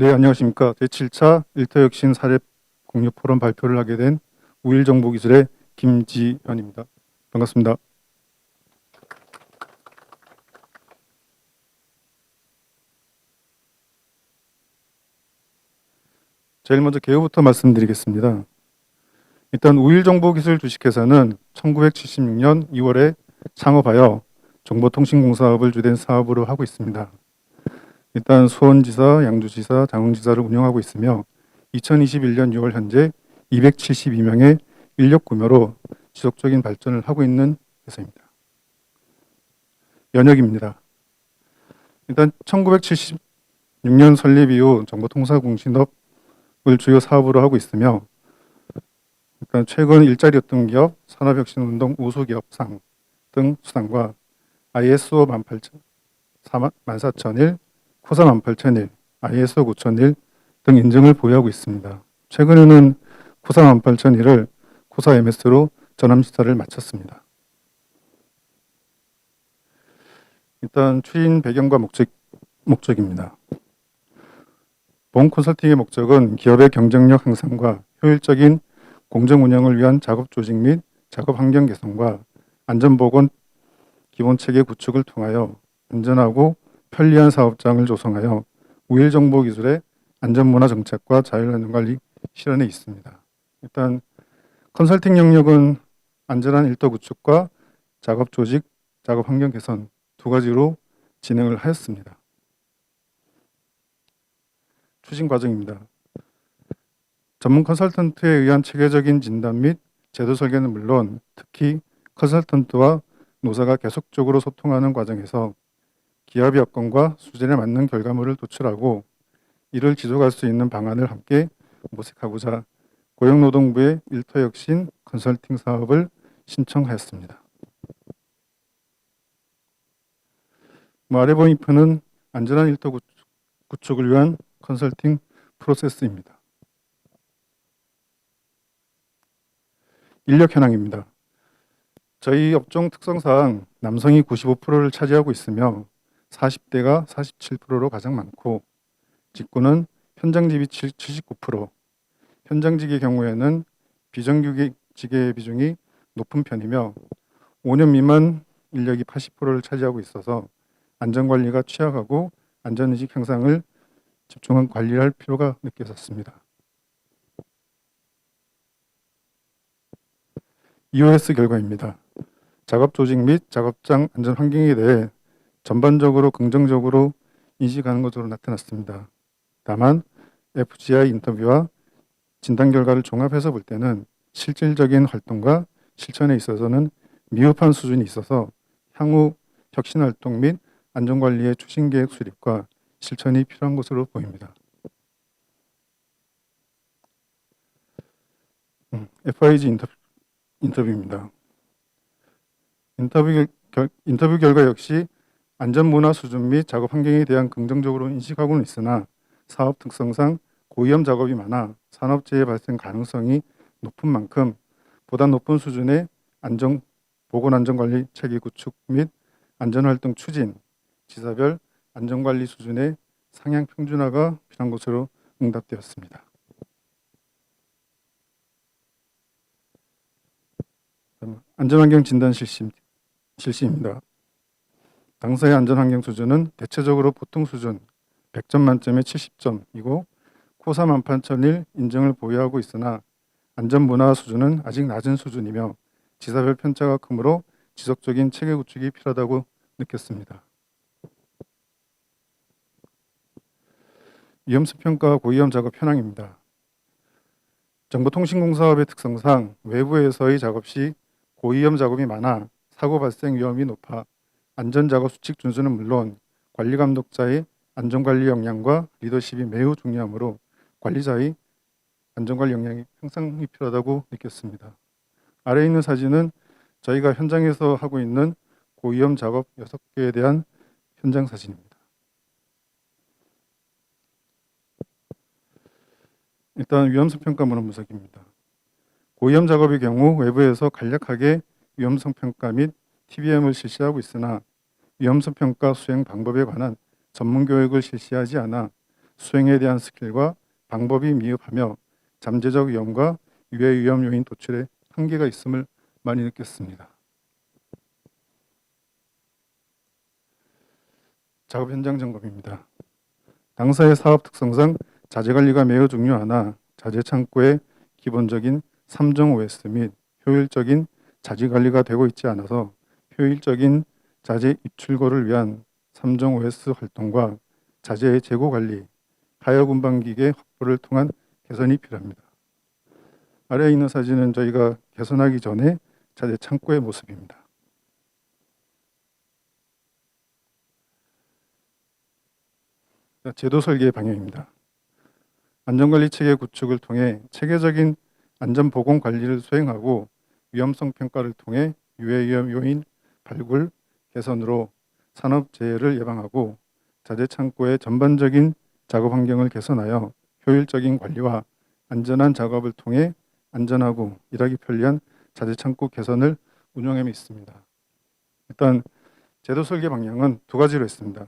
네, 안녕하십니까. 제7차 일터혁신 사례 공유 포럼 발표를 하게 된 우일정보기술의 김지현입니다. 반갑습니다. 제일 먼저 개요부터 말씀드리겠습니다. 일단 우일정보기술 주식회사는 1976년 2월에 창업하여 정보통신공사업을 주된 사업으로 하고 있습니다. 일단 수원지사, 양주지사, 장흥지사를 운영하고 있으며 2021년 6월 현재 272명의 인력 구매로 지속적인 발전을 하고 있는 회사입니다. 연역입니다. 일단 1976년 설립 이후 정보통사공신업을 주요 사업으로 하고 있으며 일단 최근 일자리였던 기업, 산업혁신운동 우수기업상 등 수상과 ISO 14001, 코사 18001, ISO 9001 등 인증을 보유하고 있습니다. 최근에는 코사 18001을 코사 MS로 전함시사를 마쳤습니다. 일단 추진 배경과 목적입니다. 보험 컨설팅의 목적은 기업의 경쟁력 향상과 효율적인 공정 운영을 위한 작업 조직 및 작업 환경 개선과 안전보건 기본체계 구축을 통하여 안전하고 편리한 사업장을 조성하여 우일정보기술의 안전문화 정책과 자율안전관리 실현에 있습니다. 일단 컨설팅 영역은 안전한 일터 구축과 작업 조직, 작업 환경 개선 두 가지로 진행을 하였습니다. 추진 과정입니다. 전문 컨설턴트에 의한 체계적인 진단 및 제도 설계는 물론 특히 컨설턴트와 노사가 계속적으로 소통하는 과정에서 기업의 여건과 수준에 맞는 결과물을 도출하고 이를 지속할 수 있는 방안을 함께 모색하고자 고용노동부의 일터혁신 컨설팅 사업을 신청하였습니다. 아래 보이표는 안전한 일터 구축을 위한 컨설팅 프로세스입니다. 인력 현황입니다. 저희 업종 특성상 남성이 95%를 차지하고 있으며 40대가 47%로 가장 많고 직구는 현장직이 79%, 현장직의 경우에는 비정규직의 비중이 높은 편이며 5년 미만 인력이 80%를 차지하고 있어서 안전관리가 취약하고 안전의식 향상을 집중한 관리를 할 필요가 느껴졌습니다. EOS 결과입니다. 작업 조직 및 작업장 안전 환경에 대해 전반적으로 긍정적으로 인식하는 것으로 나타났습니다. 다만 FGI 인터뷰와 진단 결과를 종합해서 볼 때는 실질적인 활동과 실천에 있어서는 미흡한 수준이 있어서 향후 혁신 활동 및 안전관리의 추진 계획 수립과 실천이 필요한 것으로 보입니다. FIG 인터뷰입니다. 인터뷰 결과 역시 안전문화 수준 및 작업 환경에 대한 긍정적으로 인식하고는 있으나 사업 특성상 고위험 작업이 많아 산업재해 발생 가능성이 높은 만큼 보다 높은 수준의 보건안전관리 체계 구축 및 안전활동 추진, 지사별 안전관리 수준의 상향 평준화가 필요한 것으로 응답되었습니다. 안전환경 진단 실시입니다. 당사의 안전환경 수준은 대체적으로 보통 수준 100점 만점에 70점이고 코사 18001 인증을 보유하고 있으나 안전문화 수준은 아직 낮은 수준이며 지사별 편차가 크므로 지속적인 체계 구축이 필요하다고 느꼈습니다. 위험수평가 고위험 작업 현황입니다. 정보통신공사업의 특성상 외부에서의 작업 시 고위험 작업이 많아 사고 발생 위험이 높아 안전작업 수칙 준수는 물론 관리감독자의 안전관리 역량과 리더십이 매우 중요하므로 관리자의 안전관리 역량이 향상이 필요하다고 느꼈습니다. 아래에 있는 사진은 저희가 현장에서 하고 있는 고위험 작업 6개에 대한 현장 사진입니다. 일단 위험성 평가 문헌 분석입니다. 고위험 작업의 경우 외부에서 간략하게 위험성 평가 및 TBM을 실시하고 있으나 위험성 평가 수행 방법에 관한 전문 교육을 실시하지 않아 수행에 대한 스킬과 방법이 미흡하며 잠재적 위험과 유해 위험 요인 도출에 한계가 있음을 많이 느꼈습니다. 작업 현장 점검입니다. 당사의 사업 특성상 자재 관리가 매우 중요하나 자재 창고의 기본적인 3종 OS 및 효율적인 자재 관리가 되고 있지 않아서 효율적인 자재 입출고를 위한 3종 OS 활동과 자재의 재고 관리, 하역 운반 기계 확보를 통한 개선이 필요합니다. 아래에 있는 사진은 저희가 개선하기 전에 자재 창고의 모습입니다. 제도 설계 방향입니다. 안전관리 체계 구축을 통해 체계적인 안전보건 관리를 수행하고 위험성 평가를 통해 유해 위험 요인 발굴, 개선으로 산업재해를 예방하고 자재 창고의 전반적인 작업 환경을 개선하여 효율적인 관리와 안전한 작업을 통해 안전하고 일하기 편리한 자재 창고 개선을 운영함에 있습니다. 일단 제도 설계 방향은 두 가지로 했습니다.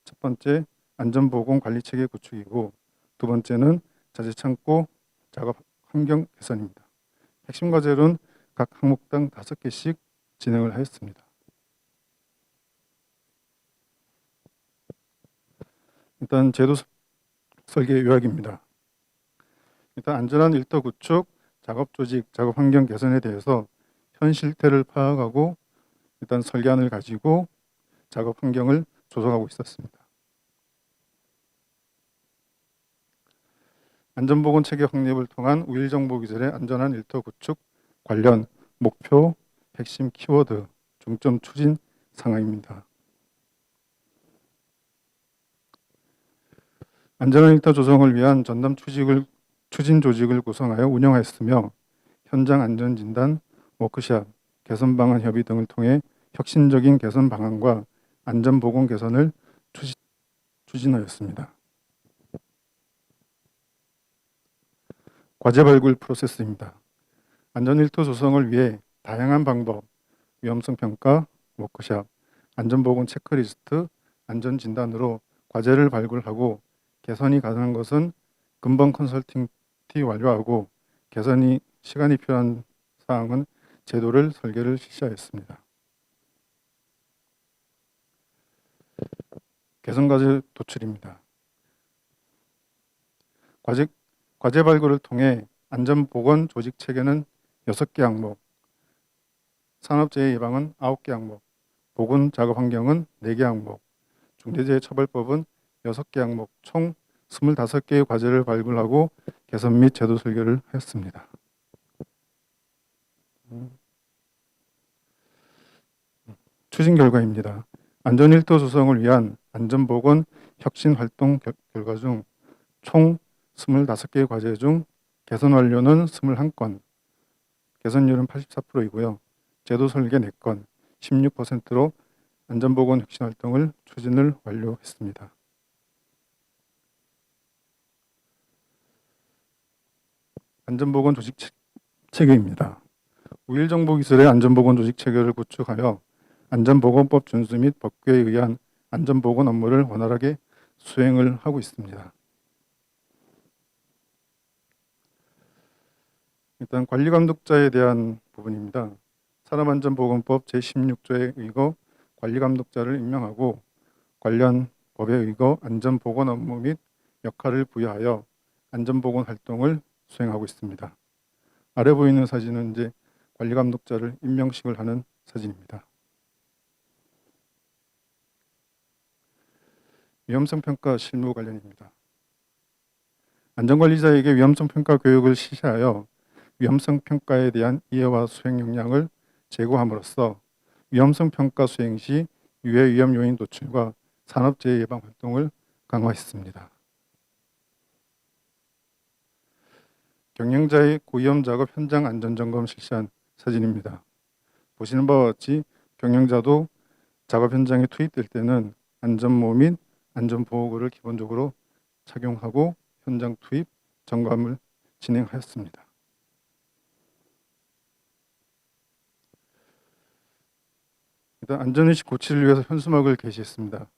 첫 번째, 안전보건 관리 체계 구축이고 두 번째는 자재 창고 작업 환경 개선입니다. 핵심 과제로는 각 항목당 5개씩 진행을 하였습니다. 일단 제도 설계 요약입니다. 일단 안전한 일터 구축, 작업 조직, 작업 환경 개선에 대해서 현 실태를 파악하고 일단 설계안을 가지고 작업 환경을 조성하고 있었습니다. 안전보건 체계 확립을 통한 우일정보 기술의 안전한 일터 구축 관련 목표, 핵심 키워드, 중점 추진 상황입니다. 안전한 일터 조성을 위한 전담 추진 조직을 구성하여 운영하였으며 현장 안전진단, 워크샵, 개선 방안 협의 등을 통해 혁신적인 개선 방안과 안전보건 개선을 추진하였습니다. 과제 발굴 프로세스입니다. 안전일터 조성을 위해 다양한 방법, 위험성 평가, 워크샵, 안전보건 체크리스트, 안전진단으로 과제를 발굴하고 개선이 가능한 것은 근본 컨설팅 팀 완료하고 개선이 시간이 필요한 사항은 제도를 설계를 실시하였습니다. 개선 과제 도출입니다. 과제 발굴을 통해 안전보건 조직 체계는 6개 항목, 산업재해 예방은 9개 항목, 보건 작업 환경은 4개 항목, 중대재해처벌법은 6개 항목, 총 25개의 과제를 발굴하고 개선 및 제도 설계를 했습니다. 추진 결과입니다. 안전일터 조성을 위한 안전보건 혁신 활동 결과 중 총 25개의 과제 중 개선 완료는 21건, 개선율은 84%이고요. 제도 설계 4건, 16%로 안전보건 혁신 활동을 추진을 완료했습니다. 안전보건 조직 체계입니다. 우일정보기술의 안전보건 조직 체계를 구축하여 안전보건법 준수 및 법규에 의한 안전보건 업무를 원활하게 수행을 하고 있습니다. 일단 관리감독자에 대한 부분입니다. 산업안전보건법 제16조에 의거 관리감독자를 임명하고 관련 법에 의거 안전보건 업무 및 역할을 부여하여 안전보건 활동을 수행하고 있습니다. 아래 보이는 사진은 이제 관리감독자를 임명식을 하는 사진입니다. 위험성평가 실무 관련입니다. 안전관리자에게 위험성평가 교육을 실시하여 위험성평가에 대한 이해와 수행 역량을 제고함으로써 위험성평가 수행 시 유해 위험 요인 도출과 산업재해 예방 활동을 강화했습니다. 경영자의 고위험 작업 현장 안전점검 실시한 사진입니다. 보시는 바와 같이 경영자도 작업 현장에 투입될 때는 안전모 및 안전보호구를 기본적으로 착용하고 현장 투입 점검을 진행하였습니다. 일단 안전의식 고취를 위해서 현수막을 게시했습니다.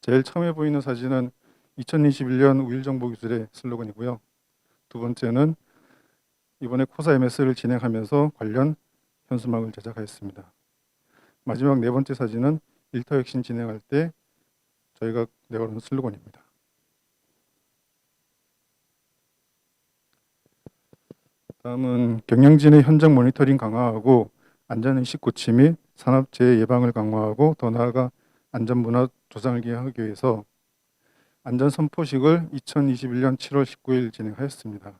제일 처음에 보이는 사진은 2021년 우일정보기술의 슬로건이고요. 두 번째는 이번에 코사 MS를 진행하면서 관련 현수막을 제작하였습니다. 마지막 네 번째 사진은 일터혁신 진행할 때 저희가 내걸은 슬로건입니다. 다음은 경영진의 현장 모니터링 강화하고 안전인식 고치 및 산업재해 예방을 강화하고 더 나아가 안전문화 조상을 기하기 위해서 안전선포식을 2021년 7월 19일 진행하였습니다.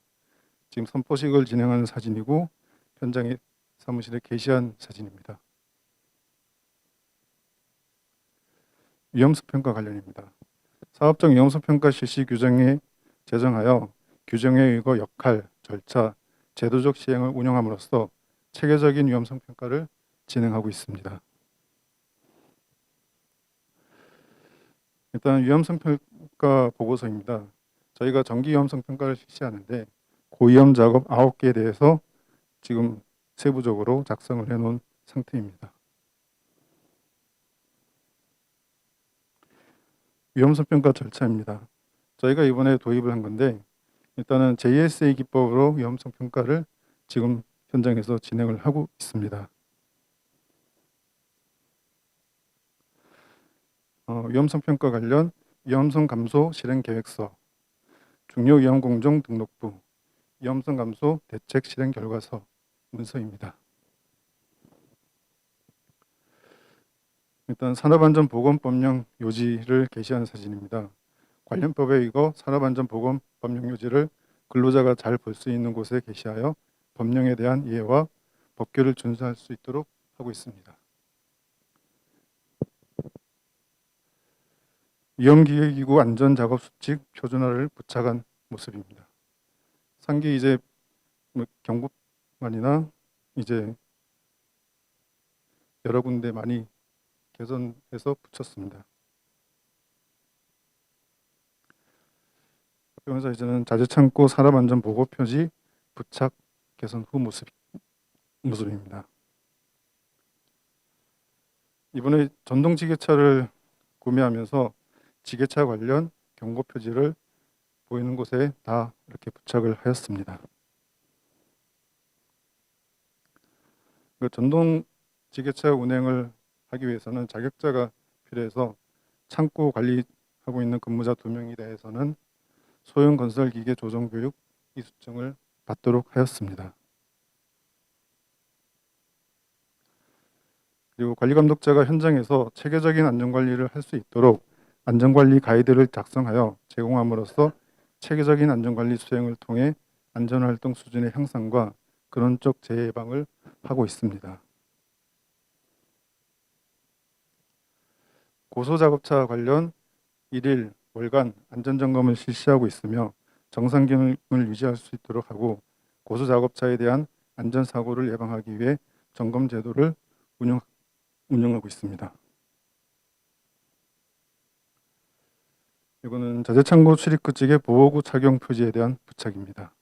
지금 선포식을 진행하는 사진이고 현장에 사무실에 게시한 사진입니다. 위험수평가 관련입니다. 사업적 위험수평가 실시 규정에 제정하여 규정에 의거 역할, 절차, 제도적 시행을 운영함으로써 체계적인 위험성 평가를 진행하고 있습니다. 일단 위험성 평가 보고서입니다. 저희가 정기 위험성 평가를 실시하는데 고위험 작업 9개에 대해서 지금 세부적으로 작성을 해놓은 상태입니다. 위험성 평가 절차입니다. 저희가 이번에 도입을 한 건데 일단은 JSA 기법으로 위험성 평가를 지금 현장에서 진행을 하고 있습니다. 위험성 평가 관련 위험성 감소 실행 계획서, 중요 위험 공정 등록부, 위험성 감소 대책 실행 결과서 문서입니다. 일단 산업안전보건법령 요지를 게시한 사진입니다. 관련법에 의거 산업안전보건법령 요지를 근로자가 잘 볼 수 있는 곳에 게시하여 법령에 대한 이해와 법규를 준수할 수 있도록 하고 있습니다. 위험기계기구 안전작업수칙 표준화를 부착한 모습입니다. 상기 이제 경북만이나 이제 여러 군데 많이 개선해서 붙였습니다. 변호사 이제는 자재창고 산업안전보고 표지 부착 개선 후 모습입니다. 이번에 전동지게차를 구매하면서 지게차 관련 경고 표지를 보이는 곳에 다 이렇게 부착을 하였습니다. 그 전동 지게차 운행을 하기 위해서는 자격자가 필요해서 창고 관리하고 있는 근무자 2명에 대해서는 소형 건설기계 조정교육 이수증을 받도록 하였습니다. 그리고 관리감독자가 현장에서 체계적인 안전관리를 할 수 있도록 안전관리 가이드를 작성하여 제공함으로써 체계적인 안전관리 수행을 통해 안전활동 수준의 향상과 근원적 재해 예방을 하고 있습니다. 고소작업차 관련 1일 월간 안전점검을 실시하고 있으며 정상 기능을 유지할 수 있도록 하고 고소작업차에 대한 안전사고를 예방하기 위해 점검 제도를 운영하고 있습니다. 이거는 자재창고 출입구 측의 보호구 착용 표지에 대한 부착입니다.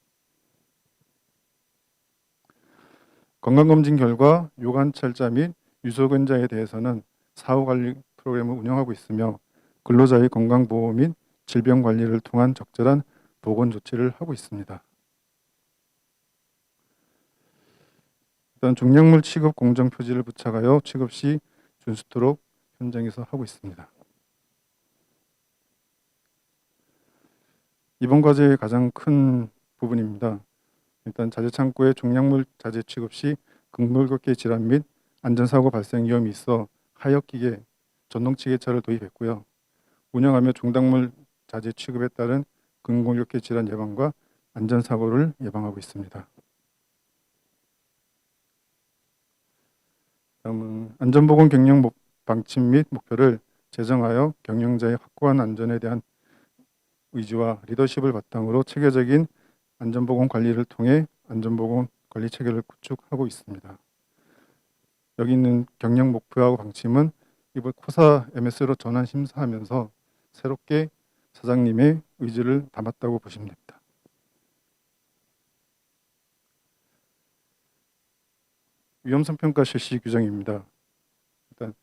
건강검진 결과 요관찰자 및 유소근자에 대해서는 사후관리 프로그램을 운영하고 있으며 근로자의 건강보호 및 질병관리를 통한 적절한 보건 조치를 하고 있습니다. 일단 중량물 취급 공정 표지를 부착하여 취급 시 준수토록 현장에서 하고 있습니다. 이번 과제의 가장 큰 부분입니다. 일단 자재창고의 중량물 자재 취급 시 근골격계 질환 및 안전사고 발생 위험이 있어 하역기계 전동지게차를 도입했고요. 운영하며 중단물 자재 취급에 따른 근골격계 질환 예방과 안전사고를 예방하고 있습니다. 다음은 안전보건 경영 방침 및 목표를 제정하여 경영자의 확고한 안전에 대한 의지와 리더십을 바탕으로 체계적인 안전보건 관리를 통해 안전보건 관리 체계를 구축하고 있습니다. 여기 있는 경영 목표하고 방침은 이번 코사 MS로 전환 심사하면서 새롭게 사장님의 의지를 담았다고 보시면 됩니다. 위험성 평가 실시 규정입니다. 일단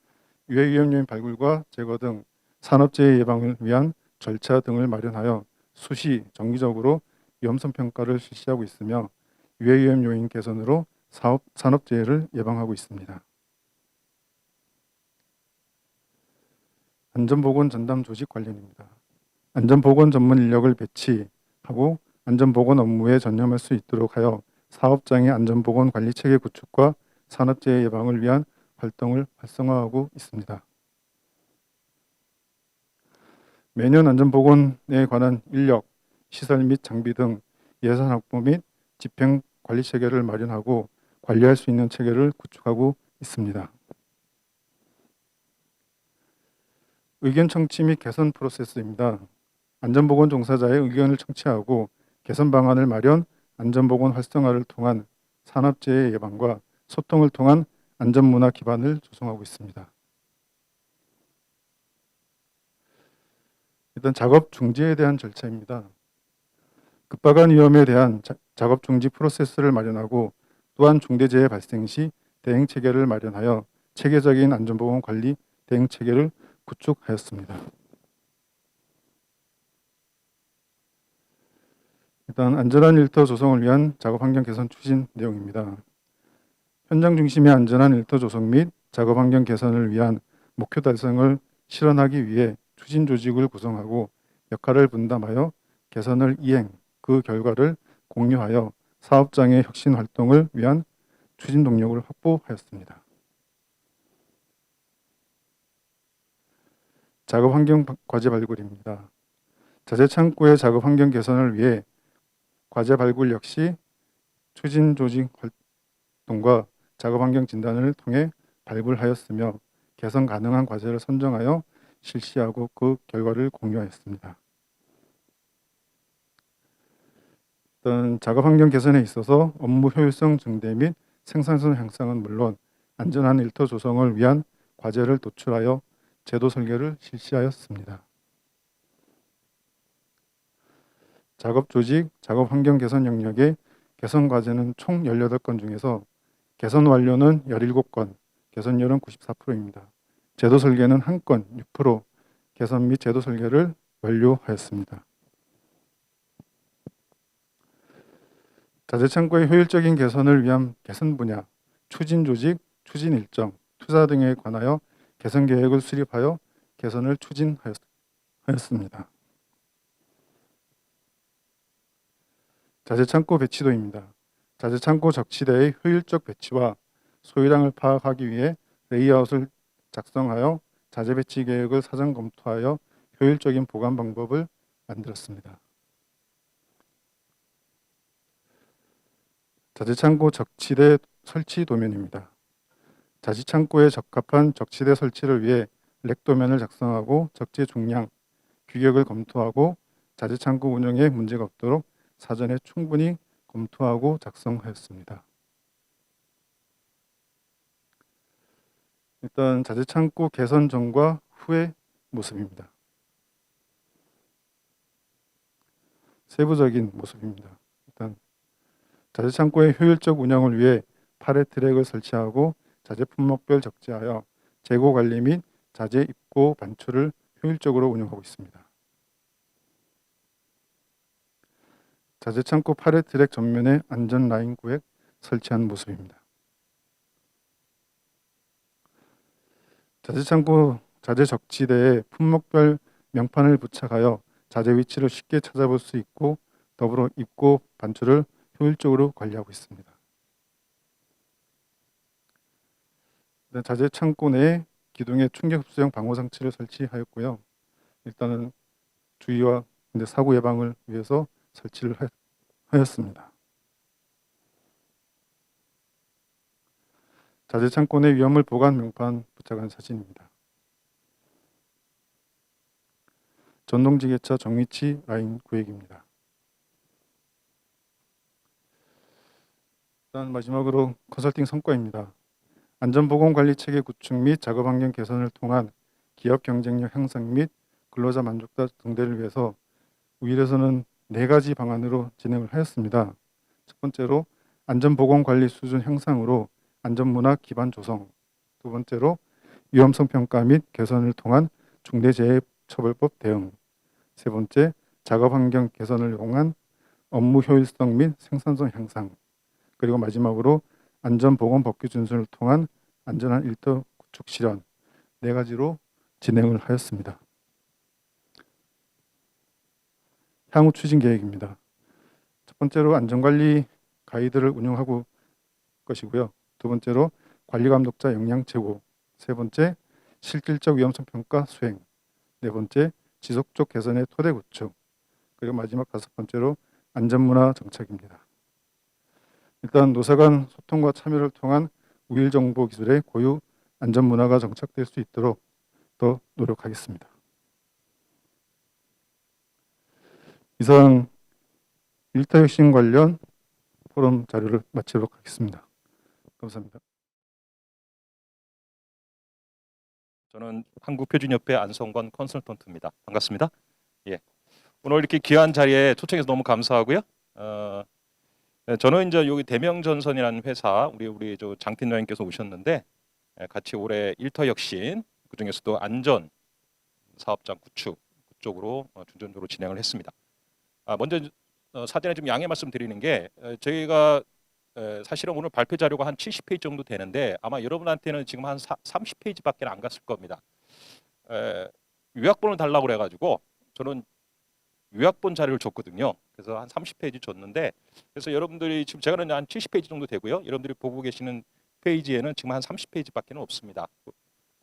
유해 위험 요인 발굴과 제거 등 산업재해 예방을 위한 절차 등을 마련하여 수시 정기적으로 위험성 평가를 실시하고 있으며 유해위험 요인 개선으로 산업재해를 예방하고 있습니다. 안전보건 전담 조직 관련입니다. 안전보건 전문 인력을 배치하고 안전보건 업무에 전념할 수 있도록 하여 사업장의 안전보건 관리 체계 구축과 산업재해 예방을 위한 활동을 활성화하고 있습니다. 매년 안전보건에 관한 인력, 시설 및 장비 등 예산 확보 및 집행 관리 체계를 마련하고 관리할 수 있는 체계를 구축하고 있습니다. 의견 청취 및 개선 프로세스입니다. 안전보건 종사자의 의견을 청취하고 개선 방안을 마련, 안전보건 활성화를 통한 산업재해 예방과 소통을 통한 안전문화 기반을 조성하고 있습니다. 일단 작업 중지에 대한 절차입니다. 급박한 위험에 대한 작업 중지 프로세스를 마련하고 또한 중대재해 발생 시 대응 체계를 마련하여 체계적인 안전보건 관리 대응 체계를 구축하였습니다. 일단 안전한 일터 조성을 위한 작업 환경 개선 추진 내용입니다. 현장 중심의 안전한 일터 조성 및 작업 환경 개선을 위한 목표 달성을 실현하기 위해 추진 조직을 구성하고 역할을 분담하여 개선을 이행, 그 결과를 공유하여 사업장의 혁신 활동을 위한 추진 동력을 확보하였습니다. 작업 환경 과제 발굴입니다. 자재 창고의 작업 환경 개선을 위해 과제 발굴 역시 추진 조직 활동과 작업 환경 진단을 통해 발굴하였으며 개선 가능한 과제를 선정하여 실시하고 그 결과를 공유하였습니다. 어떤 작업 환경 개선에 있어서 업무 효율성 증대 및 생산성 향상은 물론 안전한 일터 조성을 위한 과제를 도출하여 제도 설계를 실시하였습니다. 작업 조직, 작업 환경 개선 영역의 개선 과제는 총 18건 중에서 개선 완료는 17건, 개선율은 94%입니다. 제도 설계는 1건, 6%, 개선 및 제도 설계를 완료하였습니다. 자재 창고의 효율적인 개선을 위한 개선 분야, 추진 조직, 추진 일정, 투자 등에 관하여 개선 계획을 수립하여 개선을 추진하였습니다. 자재 창고 배치도입니다. 자재 창고 적치대의 효율적 배치와 소유량을 파악하기 위해 레이아웃을 작성하여 자재 배치 계획을 사전 검토하여 효율적인 보관 방법을 만들었습니다. 자재 창고 적치대 설치 도면입니다. 자재 창고에 적합한 적치대 설치를 위해 렉 도면을 작성하고 적재 중량, 규격을 검토하고 자재 창고 운영에 문제가 없도록 사전에 충분히 검토하고 작성하였습니다. 일단 자재 창고 개선 전과 후의 모습입니다. 세부적인 모습입니다. 일단 자재 창고의 효율적 운영을 위해 팔레 트랙을 설치하고 자재 품목별 적재하여 재고 관리 및 자재 입고 반출을 효율적으로 운영하고 있습니다. 자재 창고 팔레 트랙 전면에 안전 라인 구획 설치한 모습입니다. 자재 창고 자재 적치대에 품목별 명판을 부착하여 자재 위치를 쉽게 찾아볼 수 있고 더불어 입고 반출을 효율적으로 관리하고 있습니다. 자재 창고 내에 기둥에 충격 흡수형 방호 장치를 설치하였고요. 일단은 주의와 사고 예방을 위해서 설치를 하였습니다. 자재 창고 내 위험물 보관 명판 부착한 사진입니다. 전동지게차 정위치 라인 구획입니다. 일단 마지막으로 컨설팅 성과입니다. 안전보건관리체계 구축 및 작업환경 개선을 통한 기업 경쟁력 향상 및 근로자 만족도 증대를 위해서 우일에서는 4가지 방안으로 진행을 하였습니다. 첫 번째로 안전보건관리 수준 향상으로 안전문화 기반 조성, 두 번째로 위험성 평가 및 개선을 통한 중대재해처벌법 대응, 세 번째, 작업 환경 개선을 통한 업무 효율성 및 생산성 향상. 그리고 마지막으로 안전보건 법규 준수를 통한 안전한 일터 구축 실현 네 가지로 진행을 하였습니다. 향후 추진 계획입니다. 첫 번째로 안전관리 가이드를 운영하고 것이고요. 두 번째로 관리감독자 역량 제고, 세 번째 실질적 위험성 평가 수행, 네 번째 지속적 개선의 토대 구축, 그리고 마지막 다섯 번째로 안전문화 정착입니다. 일단 노사 간 소통과 참여를 통한 우일 정보 기술의 고유 안전문화가 정착될 수 있도록 더 노력하겠습니다. 이상 일타혁신 관련 포럼 자료를 마치도록 하겠습니다. 감사합니다. 저는 한국표준협회 안성권 컨설턴트입니다. 반갑습니다. 예. 오늘 이렇게 귀한 자리에 초청해서 너무 감사하고요. 저는 이제 여기 대명전선이라는 회사 우리 장 팀장님께서 오셨는데 같이 올해 일터혁신 그 중에서도 안전 사업장 구축 그쪽으로 중점적으로 진행을 했습니다. 먼저 사전에 좀 양해 말씀드리는 게 저희가 사실은 오늘 발표 자료가 한 70페이지 정도 되는데 아마 여러분한테는 지금 한 30페이지밖에 안 갔을 겁니다. 요약본을 달라고 그래가지고 저는 요약본 자료를 줬거든요. 그래서 한 30페이지 줬는데 그래서 여러분들이 지금 제가는 한 70페이지 정도 되고요. 여러분들이 보고 계시는 페이지에는 지금 한 30페이지밖에 없습니다.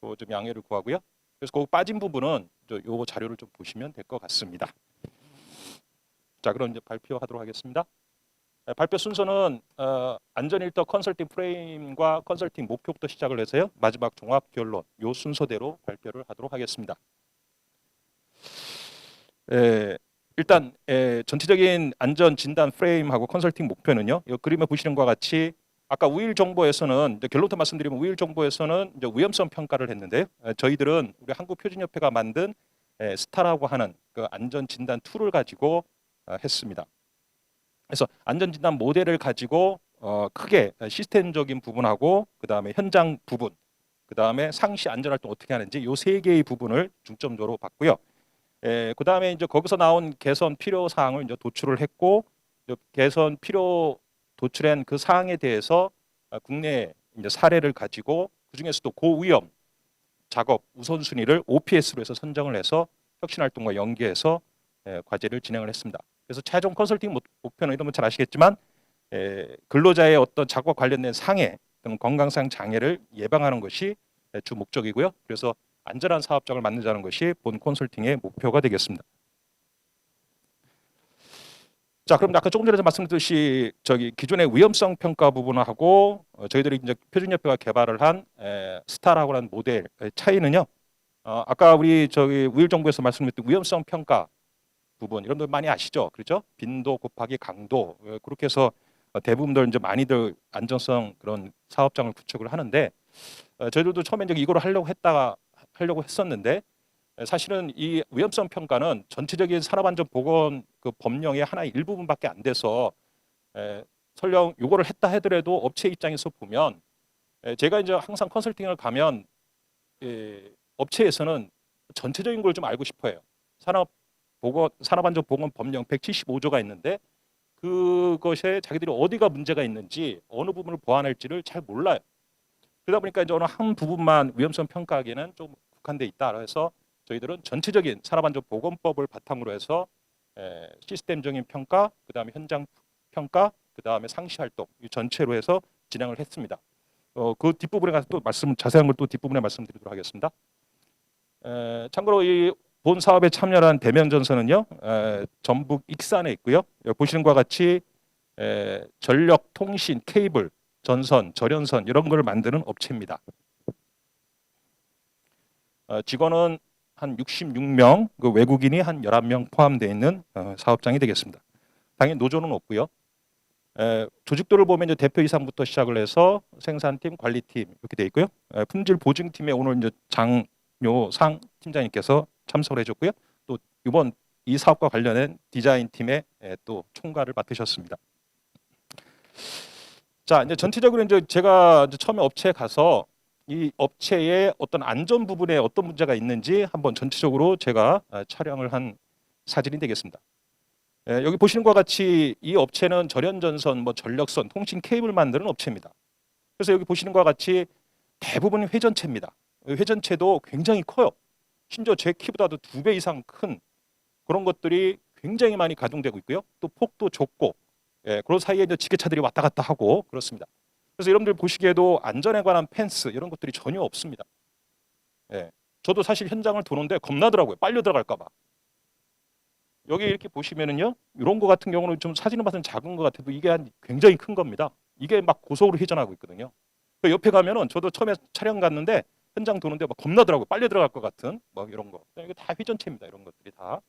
그거 좀 양해를 구하고요. 그래서 그 빠진 부분은 요 자료를 좀 보시면 될 것 같습니다. 자, 그럼 이제 발표하도록 하겠습니다. 발표 순서는 안전일터 컨설팅 프레임과 컨설팅 목표부터 시작을 해서요. 마지막 종합 결론 요 순서대로 발표를 하도록 하겠습니다. 일단 전체적인 안전 진단 프레임하고 컨설팅 목표는요. 이 그림에 보시는 것과 같이 아까 우일 정보에서는 결론부터 말씀드리면 우일 정보에서는 이제 위험성 평가를 했는데요. 저희들은 우리 한국표준협회가 만든 스타라고 하는 그 안전 진단 툴을 가지고 했습니다. 그래서 안전 진단 모델을 가지고 크게 시스템적인 부분하고 그 다음에 현장 부분, 그 다음에 상시 안전 활동 어떻게 하는지 요 세 개의 부분을 중점적으로 봤고요. 그 다음에 이제 거기서 나온 개선 필요 사항을 이제 도출을 했고 개선 필요 도출한 그 사항에 대해서 국내 이제 사례를 가지고 그 중에서도 고위험 작업 우선순위를 OPS로 해서 선정을 해서 혁신 활동과 연계해서 과제를 진행을 했습니다. 그래서 최종 컨설팅 목표는 이런 건 잘 아시겠지만 근로자의 어떤 작업과 관련된 상해 또는 건강상 장애를 예방하는 것이 주 목적이고요. 그래서 안전한 사업장을 만들자는 것이 본 컨설팅의 목표가 되겠습니다. 자, 그럼 아까 조금 전에 말씀드렸듯이 기존의 위험성 평가 부분하고 저희들이 이제 표준협회가 개발을 한 스타라고 하는 모델의 차이는요. 아까 우리 우일정보에서 말씀드렸던 위험성 평가 부분 이런 분 많이 아시죠? 그렇죠? 빈도 곱하기 강도 그렇게 해서 대부분들 이제 많이들 안전성 그런 사업장을 구축을 하는데 저희들도 처음에 이제 이거를 하려고 했었는데 사실은 이 위험성 평가는 전체적인 산업안전보건 그 법령의 하나의 일부분밖에 안 돼서 설령 이거를 했다 하더라도 업체 입장에서 보면 제가 이제 항상 컨설팅을 가면 업체에서는 전체적인 걸 좀 알고 싶어요. 산업안전보건 법령 175조가 있는데 그것에 자기들이 어디가 문제가 있는지 어느 부분을 보완할지를 잘 몰라요. 그러다 보니까 이제 어느 한 부분만 위험성 평가하기에는 좀 국한돼 있다. 해서 저희들은 전체적인 산업안전보건법을 바탕으로 해서 시스템적인 평가, 그 다음에 현장 평가, 그 다음에 상시 활동 이 전체로 해서 진행을 했습니다. 그 뒷부분에 가서 또 자세한 걸 또 뒷부분에 말씀드리도록 하겠습니다. 참고로 이 본 사업에 참여한 대면전선은요, 전북 익산에 있고요. 보시는 것과 같이 전력, 통신, 케이블, 전선, 절연선 이런 걸 만드는 업체입니다. 직원은 한 66명, 그 외국인이 한 11명 포함되어 있는 사업장이 되겠습니다. 당연히 노조는 없고요. 조직도를 보면 이제 대표이사부터 시작을 해서 생산팀, 관리팀 이렇게 되어 있고요. 품질 보증팀에 오늘 이제 장요상 팀장님께서 참석을 해줬고요. 또 이번 이 사업과 관련된 디자인팀의 또 총괄을 맡으셨습니다. 자, 이제 전체적으로 이제 제가 이제 처음에 업체에 가서 이 업체의 어떤 안전 부분에 어떤 문제가 있는지 한번 전체적으로 제가 촬영을 한 사진이 되겠습니다. 여기 보시는 것과 같이 이 업체는 전연전선, 뭐 전력선, 통신 케이블 만드는 업체입니다. 그래서 여기 보시는 것과 같이 대부분 회전체입니다. 회전체도 굉장히 커요. 심지어 제 키보다도 2배 이상 큰 그런 것들이 굉장히 많이 가동되고 있고요. 또 폭도 좁고, 그런 사이에 이제 지게차들이 왔다 갔다 하고 그렇습니다. 그래서 여러분들 보시기에도 안전에 관한 펜스 이런 것들이 전혀 없습니다. 저도 사실 현장을 도는데 겁나더라고요. 빨려 들어갈까 봐. 여기 이렇게 보시면은요, 이런 거 같은 경우는 좀 사진을 봐서는 작은 것 같아도 이게 굉장히 큰 겁니다. 이게 막 고속으로 회전하고 있거든요. 그 옆에 가면은 저도 처음에 촬영 갔는데 현장 도는데 막 겁나더라고요. 빨려 들어갈 것 같은 막 이런 거. 이게 다 회전체입니다. 이런 것들이 다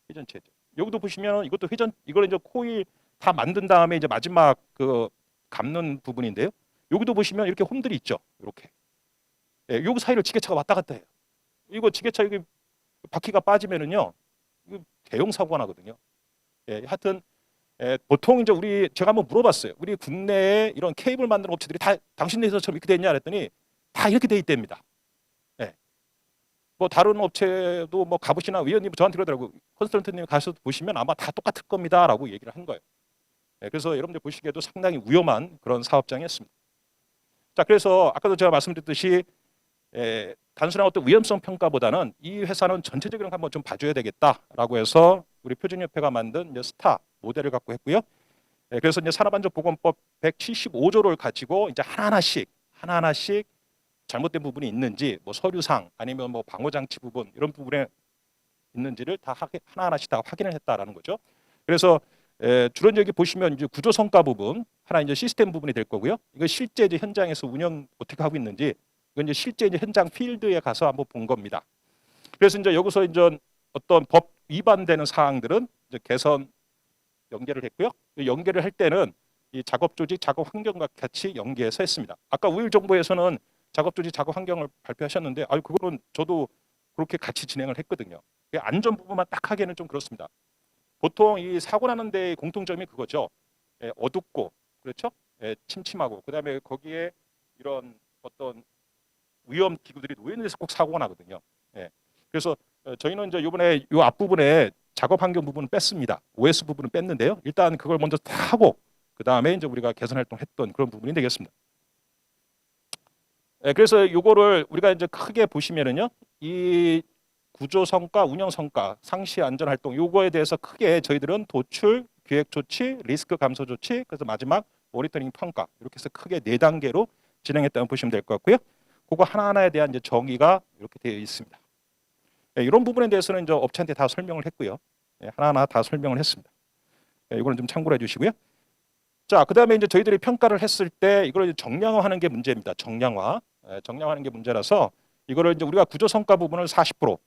회전체죠. 여기도 보시면 이것도 회전, 이걸 이제 코일 다 만든 다음에 이제 마지막 그 감는 부분인데요. 여기도 보시면 이렇게 홈들이 있죠. 이렇게. 요 사이를 지게차가 왔다 갔다 해요. 이거 지게차 여기 바퀴가 빠지면은요, 이거 대형 사고가 나거든요. 하여튼 보통 이제 제가 한번 물어봤어요. 우리 국내에 이런 케이블 만드는 업체들이 다 당신네 회사처럼 이렇게 돼 있냐 그랬더니 다 이렇게 돼 있답니다. 뭐 다른 업체도 뭐 가보시나 위원님 저한테 그러더라고. 컨설턴트님 가서 보시면 아마 다 똑같을 겁니다라고 얘기를 한 거예요. 그래서 여러분들 보시기에도 상당히 위험한 그런 사업장이었습니다. 자, 그래서 아까도 제가 말씀드렸듯이 단순한 어떤 위험성 평가보다는 이 회사는 전체적으로 한번 좀 봐줘야 되겠다라고 해서 우리 표준협회가 만든 이제 스타 모델을 갖고 했고요. 그래서 이제 산업안전보건법 175조를 가지고 이제 하나하나씩 잘못된 부분이 있는지, 뭐 서류상 아니면 뭐 방호장치 부분 이런 부분에 있는지를 다 하나하나씩 다 확인을 했다라는 거죠. 그래서 주로 여기 보시면 이제 구조 성과 부분 하나 이제 시스템 부분이 될 거고요. 이거 실제 이제 현장에서 운영 어떻게 하고 있는지 이건 이제 실제 이제 현장 필드에 가서 한번 본 겁니다. 그래서 이제 여기서 이제 어떤 법 위반되는 사항들은 이제 개선 연계를 했고요. 연계를 할 때는 이 작업 조직, 작업 환경과 같이 연계해서 했습니다. 아까 우일 정보에서는 작업 조직, 작업 환경을 발표하셨는데, 그거는 저도 그렇게 같이 진행을 했거든요. 안전 부분만 딱 하기에는 좀 그렇습니다. 보통 이 사고 나는 데의 공통점이 그거죠. 어둡고, 그렇죠? 침침하고, 그다음에 거기에 이런 어떤 위험 기구들이 놓여 있는 데서 꼭 사고가 나거든요. 그래서 저희는 이제 이번에 이 앞부분에 작업 환경 부분은 뺐습니다. OS 부분은 뺐는데요. 일단 그걸 먼저 다 하고 그 다음에 이제 우리가 개선 활동했던 그런 부분이 되겠습니다. 그래서 이거를 우리가 이제 크게 보시면은요, 이 구조 성과, 운영 성과, 상시 안전 활동 요거에 대해서 크게 저희들은 도출, 기획 조치, 리스크 감소 조치, 그래서 마지막 모니터링 평가 이렇게 해서 크게 4단계로 진행했다고 보시면 될 것 같고요. 그거 하나하나에 대한 이제 정의가 이렇게 되어 있습니다. 이런 부분에 대해서는 이제 업체한테 다 설명을 했고요. 하나하나 다 설명을 했습니다. 이거는 좀 참고를 해주시고요. 자, 그다음에 이제 저희들이 평가를 했을 때 이걸 이제 정량화하는 게 문제입니다. 정량화하는 게 문제라서 이거를 이제 우리가 구조 성과 부분을 40%,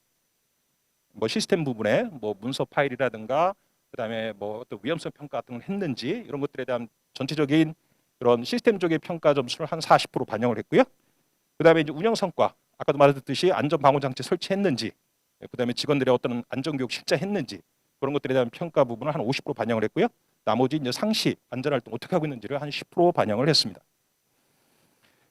뭐 시스템 부분에 뭐 문서 파일이라든가 그다음에 뭐 어떤 위험성 평가 같은 걸 했는지 이런 것들에 대한 전체적인 그런 시스템 쪽의 평가 점수를 한 40% 반영을 했고요. 그다음에 이제 운영 성과, 아까도 말했듯이 안전 방호 장치 설치했는지, 그다음에 직원들의 어떤 안전 교육 실제 했는지 그런 것들에 대한 평가 부분을 한 50% 반영을 했고요. 나머지 이제 상시 안전 활동 어떻게 하고 있는지를 한 10% 반영을 했습니다.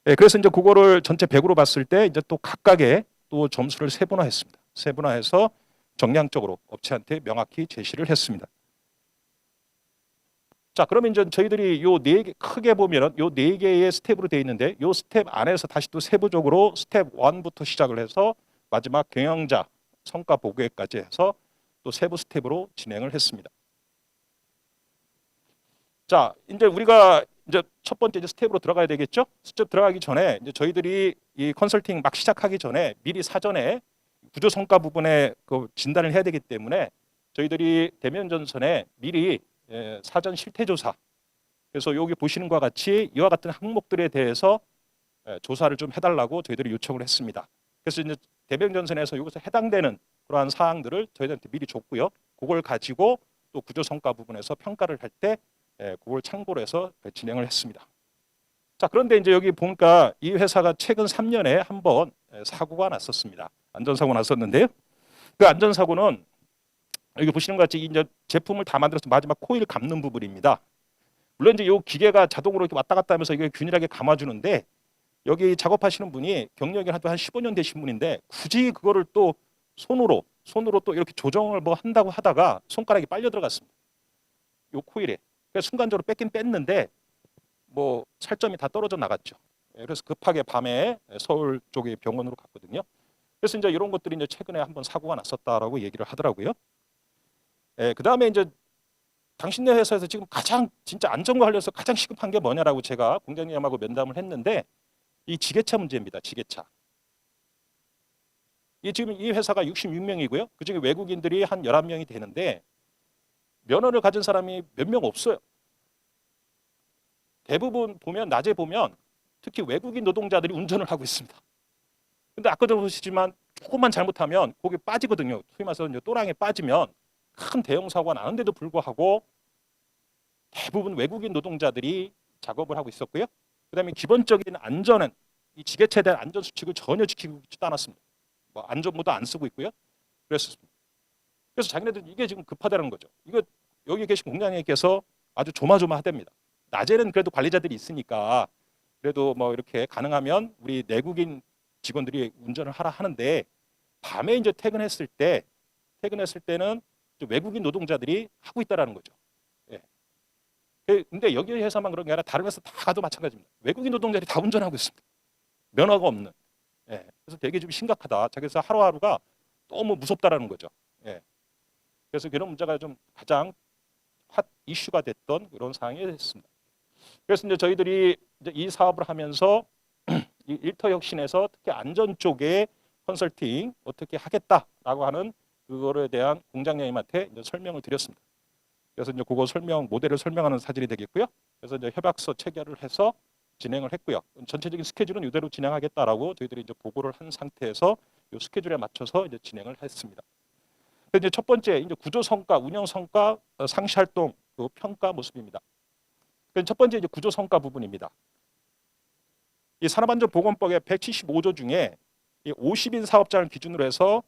그래서 이제 그거를 전체 100으로 봤을 때 이제 또 각각의 또 점수를 세분화했습니다. 세분화해서 정량적으로 업체한테 명확히 제시를 했습니다. 자, 그러면 이제 저희들이 요 4개 크게 보면은 요 4개의 스텝으로 되어 있는데 요 스텝 안에서 다시 또 세부적으로 스텝 1부터 시작을 해서 마지막 경영자 성과 보고회까지 해서 또 세부 스텝으로 진행을 했습니다. 자, 이제 우리가 이제 첫 번째 이제 스텝으로 들어가야 되겠죠? 스텝 들어가기 전에 이제 저희들이 이 컨설팅 막 시작하기 전에 미리 사전에 구조 성과 부분에 그 진단을 해야 되기 때문에 저희들이 대면 전선에 미리 사전 실태 조사. 그래서 여기 보시는 것과 같이 이와 같은 항목들에 대해서 조사를 좀 해달라고 저희들이 요청을 했습니다. 그래서 이제 대면 전선에서 여기서 해당되는 그러한 사항들을 저희들한테 미리 줬고요. 그걸 가지고 또 구조 성과 부분에서 평가를 할 때 그걸 참고로 해서 진행을 했습니다. 자, 그런데 이제 여기 보니까 이 회사가 최근 3년에 한 번 사고가 났었습니다. 안전사고 났었는데요. 그 안전사고는 여기 보시는 것 같이 이제 제품을 다 만들어서 마지막 코일 감는 부분입니다. 물론 이제 이 기계가 자동으로 이렇게 왔다 갔다 하면서 이게 균일하게 감아주는데 여기 작업하시는 분이 경력이 한 15년 되신 분인데 굳이 그거를 또 손으로 손으로 또 이렇게 조정을 뭐 한다고 하다가 손가락이 빨려 들어갔습니다. 요 코일에. 그래서 순간적으로 뺐긴 뺐는데 뭐 살점이 다 떨어져 나갔죠. 그래서 급하게 밤에 서울 쪽의 병원으로 갔거든요. 그래서 이제 이런 것들이 이제 최근에 한번 사고가 났었다라고 얘기를 하더라고요. 그다음에 이제 당신네 회사에서 지금 가장 진짜 안전과 관련해서 가장 시급한 게 뭐냐라고 제가 공장장님하고 면담을 했는데 이 지게차 문제입니다. 지게차. 이 지금 이 회사가 66명이고요. 그중에 외국인들이 한 11명이 되는데 면허를 가진 사람이 몇 명 없어요. 대부분 보면 낮에 보면 특히 외국인 노동자들이 운전을 하고 있습니다. 근데 아까도 보시지만 조금만 잘못하면 거기 빠지거든요. 소위 말해서 또랑에 빠지면 큰 대형 사고가 나는데도 불구하고 대부분 외국인 노동자들이 작업을 하고 있었고요. 그다음에 기본적인 안전은 이 지게차에 대한 안전 수칙을 전혀 지키고 있지도 않았습니다. 뭐 안전모도 안 쓰고 있고요. 그랬습니다. 그래서 자기네들 이게 지금 급하다는 거죠. 이거 여기 계신 공장장님께서 아주 조마조마하답니다. 낮에는 그래도 관리자들이 있으니까 그래도 뭐 이렇게 가능하면 우리 내국인 직원들이 운전을 하라 하는데 밤에 이제 퇴근했을 때는 외국인 노동자들이 하고 있다라는 거죠. 예. 근데 여기 회사만 그런 게 아니라 다른 회사 다 가도 마찬가지입니다. 외국인 노동자들이 다 운전하고 있습니다. 면허가 없는. 예. 그래서 되게 좀 심각하다. 자기서 하루하루가 너무 무섭다라는 거죠. 예. 그래서 그런 문제가 좀 가장 핫 이슈가 됐던 그런 상황이 됐습니다. 그래서 이제 저희들이 이제 이 사업을 하면서 이 일터 혁신에서 특히 안전 쪽에 컨설팅 어떻게 하겠다라고 하는 그거에 대한 공장장님한테 이제 설명을 드렸습니다. 그래서 이제 그거 모델을 설명하는 사진이 되겠고요. 그래서 이제 협약서 체결을 해서 진행을 했고요. 전체적인 스케줄은 이대로 진행하겠다라고 저희들이 이제 보고를 한 상태에서 이 스케줄에 맞춰서 이제 진행을 했습니다. 이제 첫 번째 이제 구조 성과, 운영 성과, 상시 활동 그 평가 모습입니다. 첫 번째 이제 구조 성과 부분입니다. 이 산업안전보건법의 175조 중에 이 50인 사업장을 기준으로 해서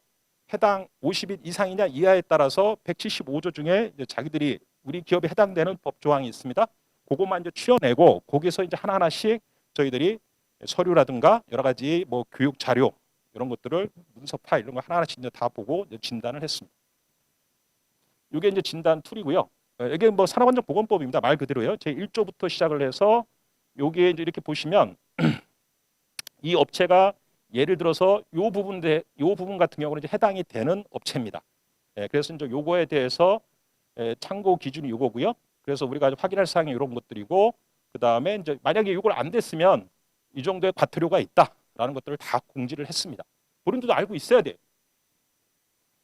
해당 50인 이상이냐 이하에 따라서 175조 중에 이제 자기들이 우리 기업에 해당되는 법 조항이 있습니다. 그것만 이제 추려내고 거기서 이제 하나하나씩 저희들이 서류라든가 여러 가지 뭐 교육 자료 이런 것들을 문서 파일 이런 거 하나하나씩 이제 다 보고 이제 진단을 했습니다. 이게 이제 진단 툴이고요. 이게 뭐 산업안전보건법입니다. 말 그대로요. 제 1조부터 시작을 해서 여기에 이제 이렇게 보시면 이 업체가 예를 들어서 요 부분 같은 경우는 이제 해당이 되는 업체입니다. 그래서 이제 요거에 대해서 참고 기준이 요거고요. 그래서 우리가 확인할 사항이 이런 것들이고 그 다음에 이제 만약에 이걸 안 됐으면 이 정도의 과태료가 있다라는 것들을 다 공지를 했습니다. 본인들도 알고 있어야 돼요.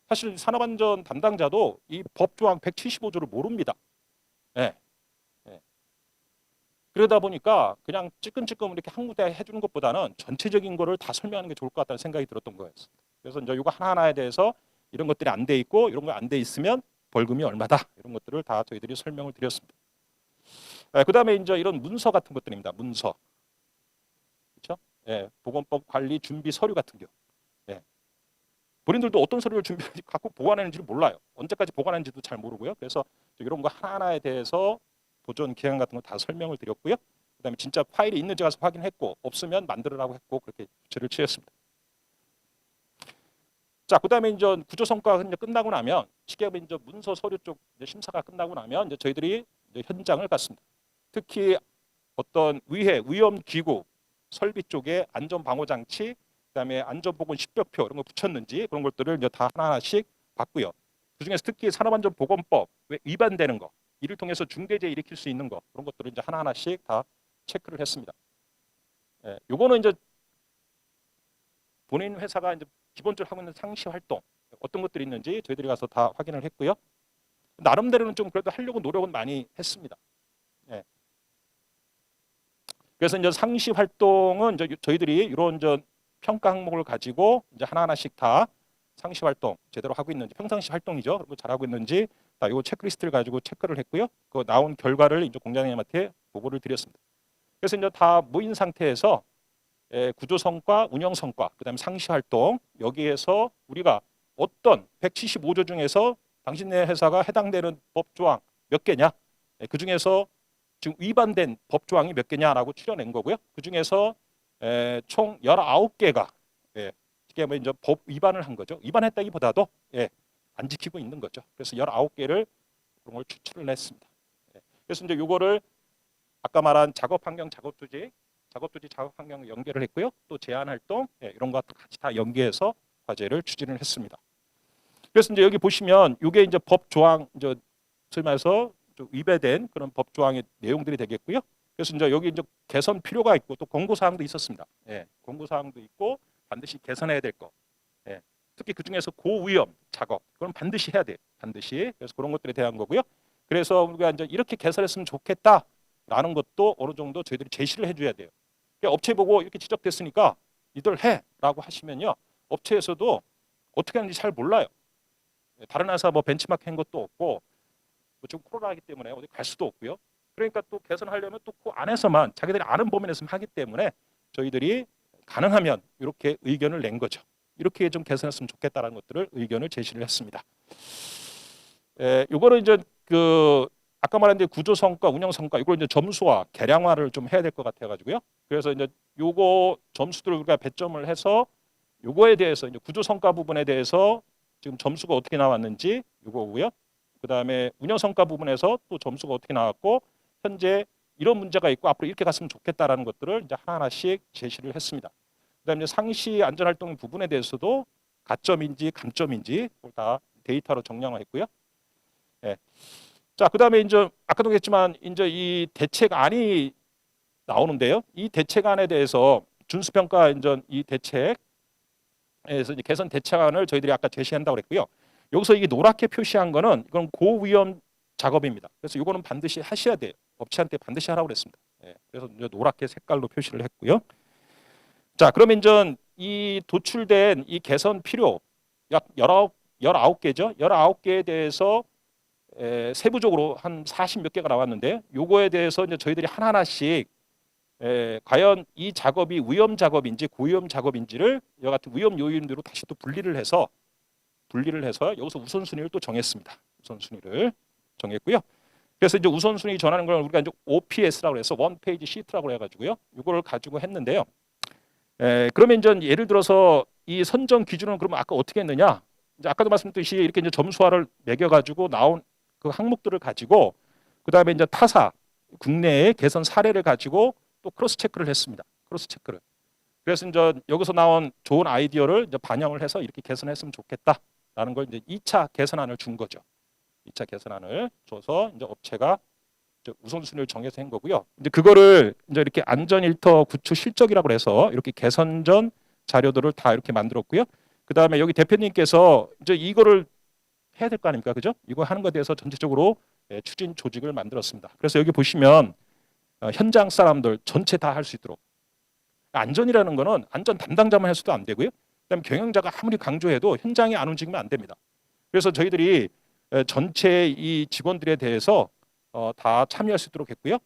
사실 산업안전 담당자도 이 법조항 175조를 모릅니다. 예. 그러다 보니까 그냥 찔끔찔끔 이렇게 한 군데 해주는 것보다는 전체적인 거를 다 설명하는 게 좋을 것 같다는 생각이 들었던 거였습니다. 그래서 이제 이거 하나하나에 대해서 이런 것들이 안 돼 있고 이런 거 안 돼 있으면 벌금이 얼마다 이런 것들을 다 저희들이 설명을 드렸습니다. 그다음에 이제 이런 문서 같은 것들입니다. 문서, 그렇죠? 보건법 관리 준비 서류 같은 경우. 본인들도 어떤 서류를 갖고 보관하는지를 몰라요. 언제까지 보관하는지도 잘 모르고요. 그래서 이런 거 하나하나에 대해서 보존 기한 같은 거 다 설명을 드렸고요. 그다음에 진짜 파일이 있는지 가서 확인했고 없으면 만들으라고 했고 그렇게 조치를 취했습니다. 자, 그다음에 이제 구조 성과가 이제 끝나고 나면 쉽게 이제 문서 서류 쪽 이제 심사가 끝나고 나면 이제 저희들이 이제 현장을 갔습니다. 특히 어떤 위험 기구 설비 쪽에 안전 방호 장치 그다음에 안전보건 식별표 이런 거 붙였는지 그런 것들을 이제 다 하나하나씩 봤고요. 그중에서 특히 산업안전보건법 왜 위반되는 거 이를 통해서 중대재해 일으킬 수 있는 거 그런 것들을 이제 하나하나씩 다 체크를 했습니다. 요거는 이제 본인 회사가 이제 기본적으로 하고 있는 상시 활동 어떤 것들이 있는지 저희들이 가서 다 확인을 했고요. 나름대로는 좀 그래도 하려고 노력은 많이 했습니다. 그래서 이제 상시 활동은 이제 저희들이 이런 평가 항목을 가지고 이제 하나하나씩 다 상시 활동 제대로 하고 있는지 평상시 활동이죠. 그리고 잘하고 있는지 다 이 체크리스트를 가지고 체크를 했고요. 그 나온 결과를 이제 공장장님한테 보고를 드렸습니다. 그래서 이제 다 모인 상태에서 구조 성과, 운영 성과, 그다음에 상시 활동 여기에서 우리가 어떤 175조 중에서 당신네 회사가 해당되는 법 조항 몇 개냐? 그 중에서 지금 위반된 법 조항이 몇 개냐라고 추려낸 거고요. 그 중에서 총 19개가 쉽게 하면 이제 법 위반을 한 거죠. 위반했다기보다도 안 지키고 있는 거죠. 그래서 19개를 그런 걸 추출을 했습니다. 그래서 이제 요거를 아까 말한 작업 환경, 작업 조직 작업 환경을 연계를 했고요. 또 제안 활동 이런 것 같이 다 연계해서 과제를 추진을 했습니다. 그래서 이제 여기 보시면 이게 이제 법 조항 이제 소위 말해서 좀 위배된 그런 법 조항의 내용들이 되겠고요. 그래서 이제 여기 이제 개선 필요가 있고 또 권고 사항도 있었습니다. 권고 사항도 있고 반드시 개선해야 될 거. 특히 그 중에서 고위험 작업 그건 반드시 해야 돼요. 반드시. 그래서 그런 것들에 대한 거고요. 그래서 우리가 이제 이렇게 개선했으면 좋겠다라는 것도 어느 정도 저희들이 제시를 해줘야 돼요. 그러니까 업체 보고 이렇게 지적됐으니까 니들 해라고 하시면요. 업체에서도 어떻게 하는지 잘 몰라요. 다른 회사 뭐 벤치마크 한 것도 없고 뭐 지금 코로나이기 때문에 어디 갈 수도 없고요. 그러니까 또 개선하려면 또 그 안에서만 자기들이 아는 범위 내에서만 하기 때문에 저희들이 가능하면 이렇게 의견을 낸 거죠. 이렇게 좀 개선했으면 좋겠다라는 것들을 의견을 제시를 했습니다. 요거는 이제 그 아까 말한 이제 구조 성과, 운영 성과 이걸 이제 점수화, 계량화를 좀 해야 될 것 같아가지고요. 그래서 이제 요거 점수들을 우리가 배점을 해서 요거에 대해서 이제 구조 성과 부분에 대해서 지금 점수가 어떻게 나왔는지 요거고요. 그 다음에 운영 성과 부분에서 또 점수가 어떻게 나왔고 현재 이런 문제가 있고 앞으로 이렇게 갔으면 좋겠다라는 것들을 이제 하나씩 제시를 했습니다. 그다음에 상시 안전활동 부분에 대해서도 가점인지 감점인지 그걸 다 데이터로 정량화했고요. 자, 그다음에 이제 아까도 했지만 이제 이 대책안이 나오는데요. 이 대책안에 대해서 준수평가 이제 이 대책에서 이제 개선 대책안을 저희들이 아까 제시한다고 그랬고요. 여기서 이게 노랗게 표시한 거는 이건 고위험 작업입니다. 그래서 이거는 반드시 하셔야 돼요. 업체한테 반드시 하라고 그랬습니다. 그래서 이제 노랗게 색깔로 표시를 했고요. 자, 그러면 이제 이 도출된 이 개선 필요 약 19개죠. 19개에 대해서 세부적으로 한 40 몇 개가 나왔는데 요거에 대해서 이제 저희들이 하나하나씩 과연 이 작업이 위험 작업인지 고위험 작업인지를 이와 같은 위험 요인대로 다시 또 분리를 해서 여기서 우선순위를 또 정했습니다. 우선순위를 정했고요. 그래서 이제 우선순위 전하는 걸 우리가 이제 OPS라고 해서 원 페이지 시트라고 해가지고요. 이거를 가지고 했는데요. 그러면 이제 예를 들어서 이 선정 기준은 그러면 아까 어떻게 했느냐? 이제 아까도 말씀드렸듯이 이렇게 이제 점수화를 매겨가지고 나온 그 항목들을 가지고 그 다음에 이제 타사 국내의 개선 사례를 가지고 또 크로스 체크를 했습니다. 크로스 체크를. 그래서 이제 여기서 나온 좋은 아이디어를 이제 반영을 해서 이렇게 개선했으면 좋겠다라는 걸 이제 2차 개선안을 준 거죠. 2차 개선안을 줘서 이제 업체가 이제 우선순위를 정해서 한 거고요. 이제 그거를 이제 이렇게 안전일터 구축 실적이라고 해서 이렇게 개선전 자료들을 다 이렇게 만들었고요. 그 다음에 여기 대표님께서 이제 이거를 해야 될 거 아닙니까, 그죠? 이거 하는 것에 대해서 전체적으로 추진 조직을 만들었습니다. 그래서 여기 보시면 현장 사람들 전체 다 할 수 있도록 안전이라는 거는 안전 담당자만 할 수도 안 되고요. 그다음에 경영자가 아무리 강조해도 현장에 안 움직이면 안 됩니다. 그래서 저희들이 전체 이 직원들에 대해서 다 참여할 수 있도록 했고요.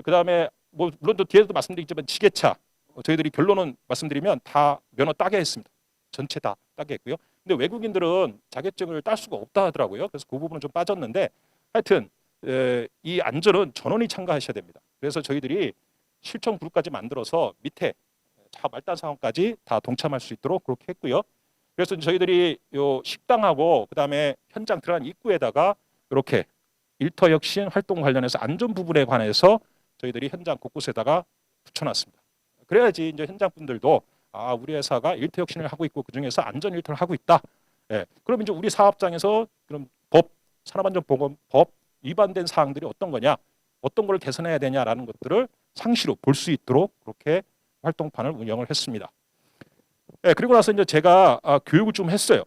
그다음에 뭐 물론 또 뒤에서도 말씀드리겠지만 지게차 저희들이 결론은 말씀드리면 다 면허 따게 했습니다. 전체 다 따게 했고요. 근데 외국인들은 자격증을 딸 수가 없다 하더라고요. 그래서 그 부분은 좀 빠졌는데 하여튼 이 안전은 전원이 참가하셔야 됩니다. 그래서 저희들이 실천 그룹까지 만들어서 밑에 자 말단 상황까지 다 동참할 수 있도록 그렇게 했고요. 그래서 저희들이 요 식당하고 그다음에 현장 들어간 입구에다가 이렇게 일터 혁신 활동 관련해서 안전 부분에 관해서 저희들이 현장 곳곳에다가 붙여놨습니다. 그래야지 이제 현장 분들도 아 우리 회사가 일터 혁신을 하고 있고 그 중에서 안전 일터를 하고 있다. 그럼 이제 우리 사업장에서 그럼 산업안전보건법 위반된 사항들이 어떤 거냐, 어떤 걸 개선해야 되냐라는 것들을 상시로 볼 수 있도록 그렇게 활동판을 운영을 했습니다. 그리고 나서 이제 제가 교육을 좀 했어요.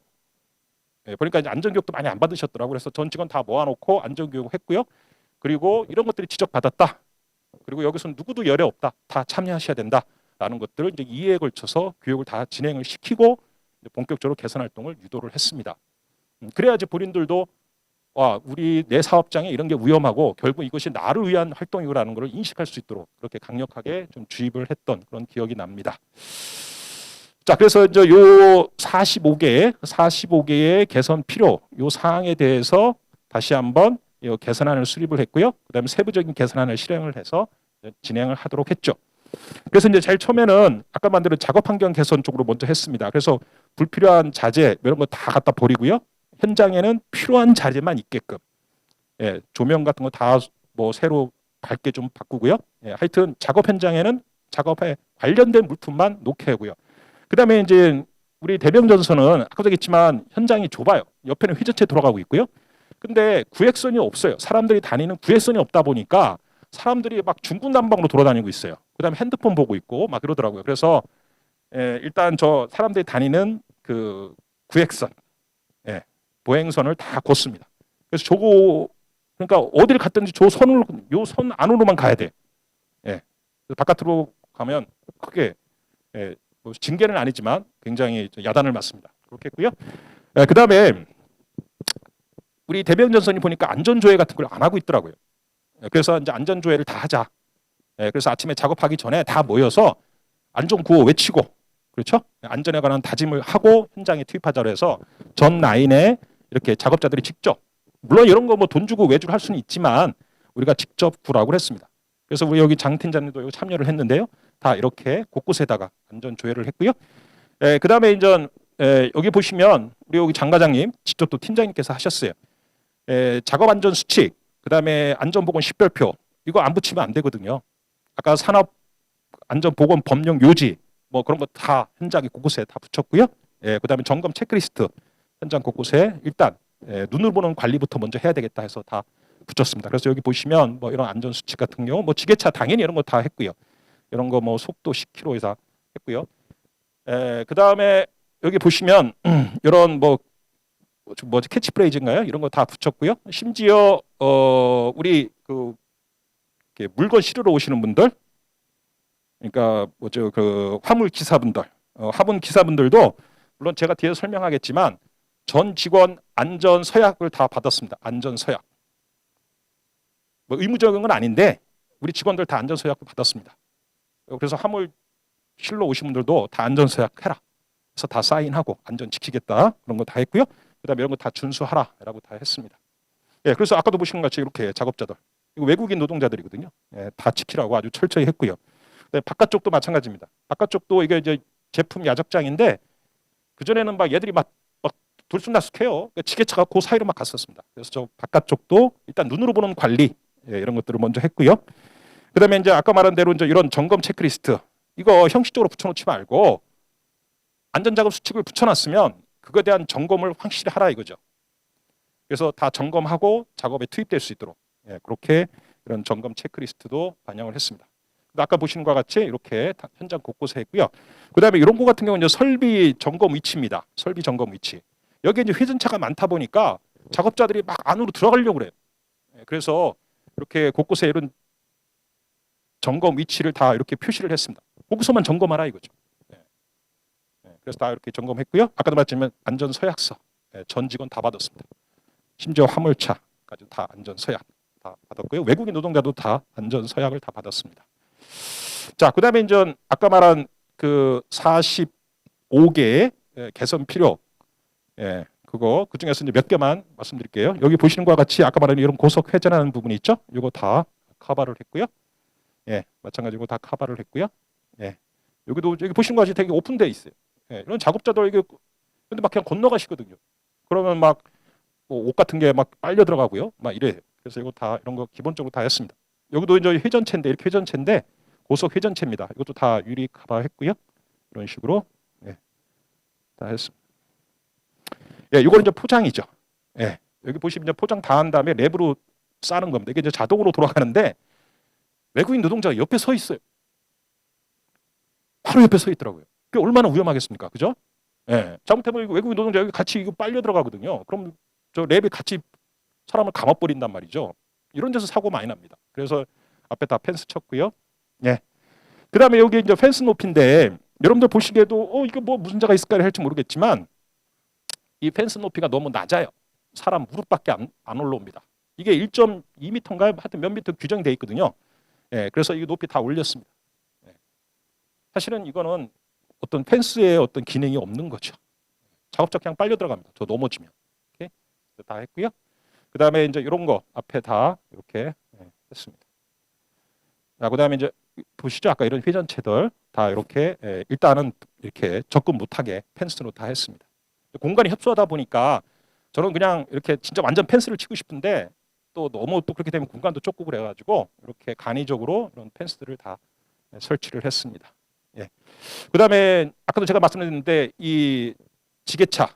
보니까 이제 안전교육도 많이 안 받으셨더라고요. 그래서 전 직원 다 모아놓고 안전교육을 했고요. 그리고 이런 것들이 지적받았다. 그리고 여기서는 누구도 열애 없다. 다 참여하셔야 된다라는 것들을 이제 2회에 걸쳐서 교육을 다 진행을 시키고 본격적으로 개선 활동을 유도를 했습니다. 그래야지 본인들도 와 우리 내 사업장에 이런 게 위험하고 결국 이것이 나를 위한 활동이라는 것을 인식할 수 있도록 그렇게 강력하게 좀 주입을 했던 그런 기억이 납니다. 자, 그래서 이제 요 45개의 개선 필요 요 사항에 대해서 다시 한번 이 개선안을 수립을 했고요. 그다음에 세부적인 개선안을 실행을 해서 진행을 하도록 했죠. 그래서 이제 제일 처음에는 아까 만든 작업 환경 개선 쪽으로 먼저 했습니다. 그래서 불필요한 자재 이런 거 다 갖다 버리고요. 현장에는 필요한 자재만 있게끔 예, 조명 같은 거 다 뭐 새로 밝게 좀 바꾸고요. 예, 하여튼 작업 현장에는 작업에 관련된 물품만 놓게 하고요. 그다음에 이제 우리 대병전선은 아까도 얘기했지만 현장이 좁아요. 옆에는 회전체 돌아가고 있고요. 근데 구획선이 없어요. 사람들이 다니는 구획선이 없다 보니까 사람들이 막 중구난방으로 돌아다니고 있어요. 그다음에 핸드폰 보고 있고 막 그러더라고요. 그래서 예, 일단 저 사람들이 다니는 그 구획선, 예, 보행선을 다 걷습니다. 그래서 저거 그러니까 어디를 갔든지 저 선을 요 선 안으로만 가야 돼. 예, 그래서 바깥으로 가면 크게 예, 뭐 징계는 아니지만 굉장히 야단을 맞습니다. 그렇게 했고요. 예, 그다음에 우리 대병전선이 보니까 안전조회 같은 걸 안 하고 있더라고요. 예, 그래서 이제 안전조회를 다 하자. 예, 그래서 아침에 작업하기 전에 다 모여서 안전구호 외치고 그렇죠? 안전에 관한 다짐을 하고 현장에 투입하자로 해서 전 라인에 이렇게 작업자들이 직접 물론 이런 거 뭐 돈 주고 외주를 할 수는 있지만 우리가 직접 구라고 했습니다. 그래서 우리 여기 장 팀장님도 여기 참여를 했는데요. 다 이렇게 곳곳에다가 안전 조회를 했고요. 그다음에 이제 여기 보시면 우리 여기 장 과장님 직접 또 팀장님께서 하셨어요. 작업 안전 수칙, 그다음에 안전보건 식별표 이거 안 붙이면 안 되거든요. 아까 산업 안전보건 법령 요지 뭐 그런 거 다 현장에 곳곳에 다 붙였고요. 그다음에 점검 체크리스트 현장 곳곳에 일단 눈으로 보는 관리부터 먼저 해야 되겠다 해서 다 붙였습니다. 그래서 여기 보시면 뭐 이런 안전 수칙 같은 경우 뭐 지게차 당연히 이런 거 다 했고요. 이런 거 뭐 속도 10km 이상 했고요. 그다음에 여기 보시면 이런 뭐 캐치프레이즈인가요? 이런 거 다 붙였고요. 심지어 우리 그 이렇게 물건 실으러 오시는 분들, 그러니까 뭐죠 그 화물 기사분들, 화분 기사분들도 물론 제가 뒤에서 설명하겠지만 전 직원 안전 서약을 다 받았습니다. 안전 서약. 뭐 의무적인 건 아닌데 우리 직원들 다 안전 서약을 받았습니다. 그래서 화물 실로 오신 분들도 다 안전 서약 해라. 그래서 다 사인하고 안전 지키겠다 그런 거 다 했고요. 그다음에 이런 거 다 준수하라라고 다 했습니다. 예, 그래서 아까도 보신 것 같이 이렇게 작업자들 이거 외국인 노동자들이거든요. 예, 다 지키라고 아주 철저히 했고요. 바깥쪽도 마찬가지입니다. 바깥쪽도 이게 이제 제품 야적장인데 그 전에는 막 얘들이 막 들쑥날쑥해요. 그러니까 지게차가 그 사이로 막 갔었습니다. 그래서 저 바깥쪽도 일단 눈으로 보는 관리 이런 것들을 먼저 했고요. 그다음에 이제 아까 말한 대로 이제 이런 점검 체크리스트 이거 형식적으로 붙여놓지 말고 안전작업 수칙을 붙여놨으면 그거에 대한 점검을 확실히 하라 이거죠. 그래서 다 점검하고 작업에 투입될 수 있도록 그렇게 이런 점검 체크리스트도 반영을 했습니다. 아까 보시는 것과 같이 이렇게 현장 곳곳에 했고요. 그다음에 이런 거 같은 경우는 이제 설비 점검 위치입니다. 설비 점검 위치. 여기 이제 회전차가 많다 보니까 작업자들이 막 안으로 들어가려고 그래요. 그래서 이렇게 곳곳에 이런 점검 위치를 다 이렇게 표시를 했습니다. 거기서만 점검하라 이거죠. 그래서 다 이렇게 점검했고요. 아까도 말했지만 안전 서약서 전 직원 다 받았습니다. 심지어 화물차까지 다 안전 서약 다 받았고요. 외국인 노동자도 다 안전 서약을 다 받았습니다. 자, 그다음에 이제 아까 말한 그 45개의 개선 필요, 그거 그 중에서 이제 몇 개만 말씀드릴게요. 여기 보시는 것과 같이 아까 말한 이런 고속 회전하는 부분이 있죠. 이거 다 커버를 했고요. 마찬가지로 다 커버를 했고요. 여기도 여기 보시는 것 같이 되게 오픈되어 있어요. 이런 작업자들 이게 근데 막 그냥 건너가시거든요. 그러면 막 뭐 옷 같은 게 막 빨려 들어가고요. 막 이래요. 그래서 이거 다 이런 거 기본적으로 다 했습니다. 여기도 이제 회전체인데 이렇게 회전체인데 고속 회전체입니다. 이것도 다 유리 커버했고요. 이런 식으로 다 했습니다. 이건 이제 포장이죠. 여기 보시면 이제 포장 다 한 다음에 랩으로 싸는 겁니다. 이게 이제 자동으로 돌아가는데 외국인 노동자가 옆에 서 있어요. 바로 옆에 서 있더라고요. 그게 얼마나 위험하겠습니까, 그죠? 잘못하면 외국인 노동자 여기 같이 이거 빨려 들어가거든요. 그럼 저 랩이 같이 사람을 감아버린단 말이죠. 이런 데서 사고 많이 납니다. 그래서 앞에 다 펜스 쳤고요. 그다음에 여기 이제 펜스 높이인데 여러분들 보시기에도 이거 뭐 무슨 자가 있을까 할지 모르겠지만 이 펜스 높이가 너무 낮아요. 사람 무릎밖에 안 올라옵니다. 이게 1.2m인가요? 하여튼 몇 미터 규정이 돼 있거든요. 그래서 이 높이 다 올렸습니다. 사실은 이거는 어떤 펜스의 어떤 기능이 없는 거죠. 작업자 그냥 빨려 들어갑니다. 저 넘어지면. 이렇게 다 했고요. 그다음에 이제 이런 거 앞에 다 이렇게 했습니다. 자, 그다음에 이제 보시죠. 아까 이런 회전체들 다 이렇게 일단은 이렇게 접근 못하게 펜스로 다 했습니다. 공간이 협소하다 보니까 저는 그냥 이렇게 진짜 완전 펜스를 치고 싶은데 또 너무 또 그렇게 되면 공간도 좁고 그래가지고 이렇게 간이적으로 이런 펜스들을 다 설치를 했습니다. 예. 그다음에 아까도 제가 말씀드렸는데 이 지게차,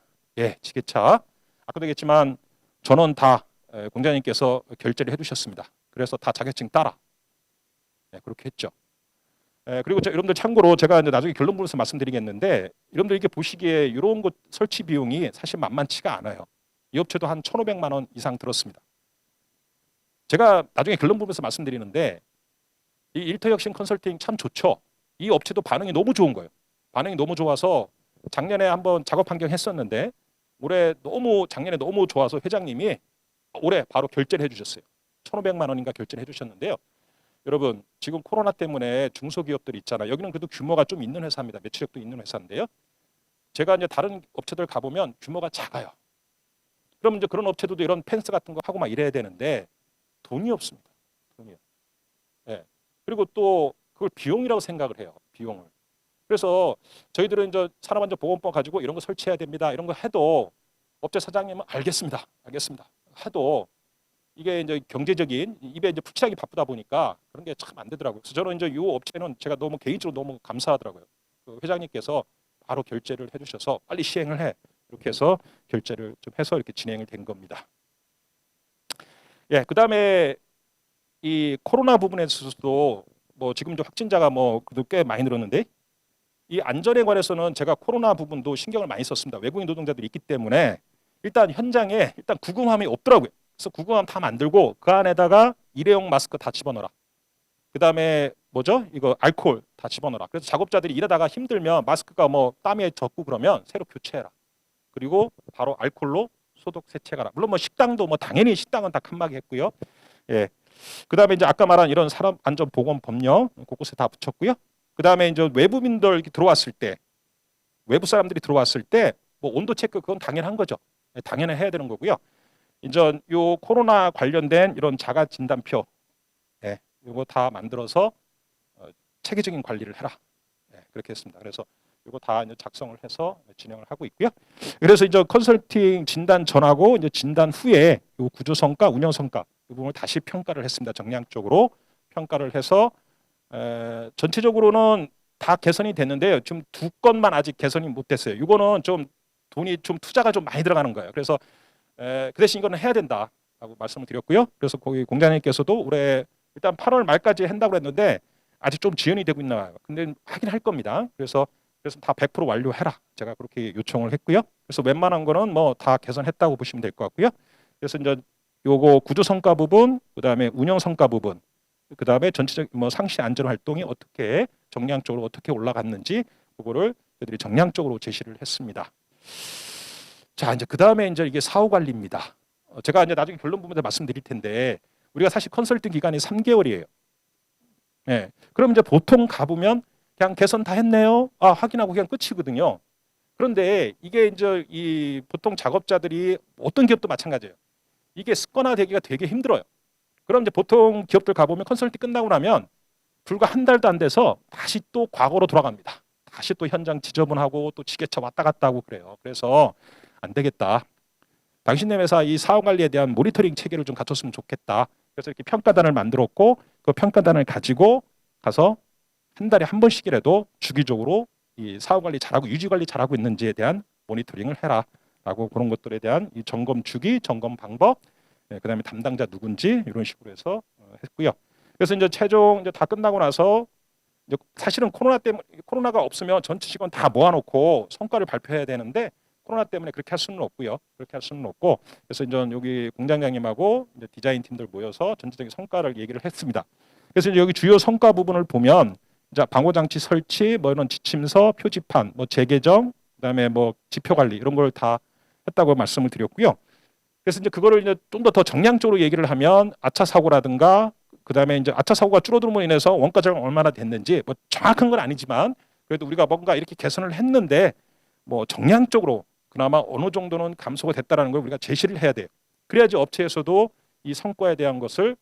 지게차 아까도 얘기했지만 전원 다 공장님께서 결제를 해두셨습니다. 그래서 다 자격증 따라 그렇게 했죠. 그리고 여러분들 참고로 제가 이제 나중에 결론 부분에서 말씀드리겠는데 여러분들 이렇게 보시기에 이런 것 설치 비용이 사실 만만치가 않아요. 이 업체도 한 1,500만 원 이상 들었습니다. 제가 나중에 결론 부분에서 말씀드리는데 이 일터혁신 컨설팅 참 좋죠. 이 업체도 반응이 너무 좋은 거예요. 반응이 너무 좋아서 작년에 한번 작업 환경 했었는데 작년에 너무 좋아서 회장님이 올해 바로 결제를 해주셨어요. 1,500만 원인가 결제를 해주셨는데요. 여러분 지금 코로나 때문에 중소기업들이 있잖아요. 여기는 그래도 규모가 좀 있는 회사입니다. 매출액도 있는 회사인데요. 제가 이제 다른 업체들 가보면 규모가 작아요. 그럼 이제 그런 업체들도 이런 펜스 같은 거 하고 막 이래야 되는데 돈이 없습니다. 돈이요. 예. 그리고 또 그걸 비용이라고 생각을 해요. 비용을. 그래서 저희들은 이제 산업안전보건법 가지고 이런 거 설치해야 됩니다. 이런 거 해도 업체 사장님은 알겠습니다. 해도 이게 이제 경제적인 입에 이제 풀칠하기 바쁘다 보니까 그런 게 참 안 되더라고요. 그래서 저는 이제 이 업체는 제가 너무 개인적으로 너무 감사하더라고요. 그 회장님께서 바로 결제를 해주셔서 빨리 시행을 해 이렇게 해서 결제를 좀 해서 이렇게 진행을 된 겁니다. 예, 그다음에 이 코로나 부분에서도 뭐 지금 좀 확진자가 뭐 그래도 꽤 많이 늘었는데 이 안전에 관해서는 제가 코로나 부분도 신경을 많이 썼습니다. 외국인 노동자들이 있기 때문에 일단 현장에 일단 구금함이 없더라고요. 그래서 구금함 다 만들고 그 안에다가 일회용 마스크 다 집어넣어라. 그다음에 뭐죠? 이거 알코올 다 집어넣어라. 그래서 작업자들이 일하다가 힘들면 마스크가 뭐 땀에 젖고 그러면 새로 교체해라. 그리고 바로 알코올로 소독 세척하라. 물론 뭐 식당도 뭐 당연히 식당은 다 칸막이 했고요. 예. 그다음에 이제 아까 말한 이런 산업안전보건법령 곳곳에 다 붙였고요. 그다음에 이제 외부민들 이렇게 들어왔을 때 외부 사람들이 들어왔을 때 뭐 온도 체크 그건 당연한 거죠. 당연히 해야 되는 거고요. 이제 요 코로나 관련된 이런 자가 진단표 요거 다 만들어서 체계적인 관리를 해라. 그렇게 했습니다. 그래서 이거 다 이제 작성을 해서 진행을 하고 있고요. 그래서 이제 컨설팅 진단 전하고 이제 진단 후에 요 구조 성과, 운영 성과 이 부분을 다시 평가를 했습니다. 정량적으로 평가를 해서 전체적으로는 다 개선이 됐는데요. 지금 2건만 아직 개선이 못 됐어요. 이거는 좀 돈이 좀 투자가 좀 많이 들어가는 거예요. 그래서 그 대신 이거는 해야 된다라고 말씀을 드렸고요. 그래서 거기 공장님께서도 올해 일단 8월 말까지 한다고 했는데 아직 좀 지연이 되고 있나 봐요. 근데 하긴 할 겁니다. 그래서 다 100% 완료해라. 제가 그렇게 요청을 했고요. 그래서 웬만한 거는 뭐 다 개선했다고 보시면 될 것 같고요. 그래서 이제 요거 구조 성과 부분, 그다음에 운영 성과 부분, 그다음에 전체적 뭐 상시 안전 활동이 어떻게 정량적으로 어떻게 올라갔는지 그거를 저희들이 정량적으로 제시를 했습니다. 자, 이제 그다음에 이제 이게 사후 관리입니다. 제가 이제 나중에 결론 부분에 말씀드릴 텐데 우리가 사실 컨설팅 기간이 3개월이에요. 네. 그럼 이제 보통 가보면 그냥 개선 다 했네요. 확인하고 그냥 끝이거든요. 그런데 이게 이제 이 보통 작업자들이 어떤 기업도 마찬가지예요. 이게 습관화되기가 되게 힘들어요. 그럼 이제 보통 기업들 가보면 컨설팅 끝나고 나면 불과 한 달도 안 돼서 다시 또 과거로 돌아갑니다. 다시 또 현장 지저분하고 또 지게차 왔다 갔다 하고 그래요. 그래서 안 되겠다. 당신네 회사 이 사후 관리에 대한 모니터링 체계를 좀 갖췄으면 좋겠다. 그래서 이렇게 평가단을 만들었고 그 평가단을 가지고 가서 한 달에 한 번씩이라도 주기적으로 이 사후 관리 잘하고 유지 관리 잘하고 있는지에 대한 모니터링을 해라라고 그런 것들에 대한 이 점검 주기, 점검 방법, 그다음에 담당자 누군지 이런 식으로 해서 했고요. 그래서 이제 최종 이제 다 끝나고 나서 이제 사실은 코로나가 없으면 전체 직원 다 모아놓고 성과를 발표해야 되는데 코로나 때문에 그렇게 할 수는 없고요. 그렇게 할 수는 없고 그래서 이제 여기 공장장님하고 이제 디자인 팀들 모여서 전체적인 성과를 얘기를 했습니다. 그래서 이제 여기 주요 성과 부분을 보면 자 방호 장치 설치, 뭐 이런 지침서, 표지판, 뭐 재개정, 그다음에 뭐 지표 관리 이런 걸 다 했다고 말씀을 드렸고요. 그래서 이제 그거를 이제 좀 더 정량적으로 얘기를 하면 아차 사고라든가 그다음에 이제 아차 사고가 줄어들므로 인해서 원가 절감 얼마나 됐는지 뭐 정확한 건 아니지만 그래도 우리가 뭔가 이렇게 개선을 했는데 뭐 정량적으로 그나마 어느 정도는 감소가 됐다라는 걸 우리가 제시를 해야 돼요. 그래야지 업체에서도 이 성과에 대한 것을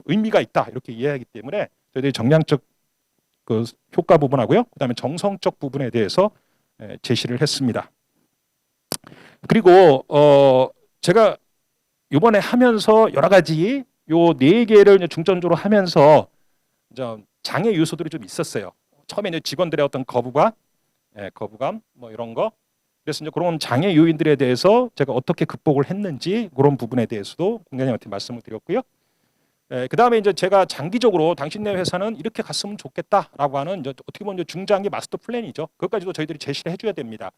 의미가 있다 이렇게 이해하기 때문에 저희들이 정량적 그 효과 부분하고요. 그다음에 정성적 부분에 대해서 제시를 했습니다. 그리고 제가 이번에 하면서 여러 가지 요 네 개를 중점적으로 하면서 장애 요소들이 좀 있었어요. 처음에 이제 직원들의 어떤 거부감 뭐 이런 거. 그래서 이제 그런 장애 요인들에 대해서 제가 어떻게 극복을 했는지 그런 부분에 대해서도 공장장한테 말씀을 드렸고요. 그다음에 이제 제가 장기적으로 당신네 회사는 이렇게 갔으면 좋겠다라고 하는 이제 어떻게 보면 이제 중장기 마스터 플랜이죠. 그것까지도 저희들이 제시를 해줘야 됩니다.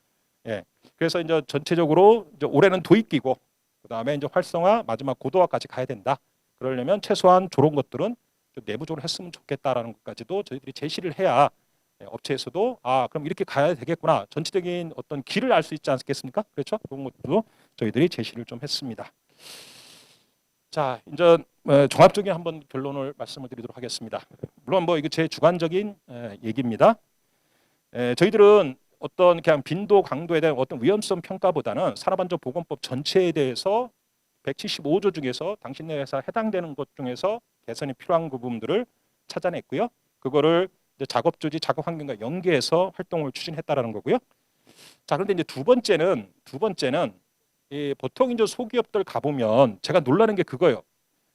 그래서 이제 전체적으로 이제 올해는 도입기고 그다음에 이제 활성화 마지막 고도화까지 가야 된다. 그러려면 최소한 저런 것들은 좀 내부적으로 했으면 좋겠다라는 것까지도 저희들이 제시를 해야 업체에서도 그럼 이렇게 가야 되겠구나. 전체적인 어떤 길을 알 수 있지 않겠습니까? 그렇죠? 그런 것도 저희들이 제시를 좀 했습니다. 자, 이제 종합적인 한번 결론을 말씀을 드리도록 하겠습니다. 물론 뭐 이거 제 주관적인 얘기입니다. 저희들은 어떤 그냥 빈도 강도에 대한 어떤 위험성 평가보다는 산업안전보건법 전체에 대해서 175조 중에서 당신네 회사 해당되는 것 중에서 개선이 필요한 부분들을 찾아냈고요. 그거를 이제 작업조직, 작업환경과 연계해서 활동을 추진했다라는 거고요. 자, 그런데 이제 두 번째는 보통 이제 소기업들 가보면 제가 놀라는 게 그거예요.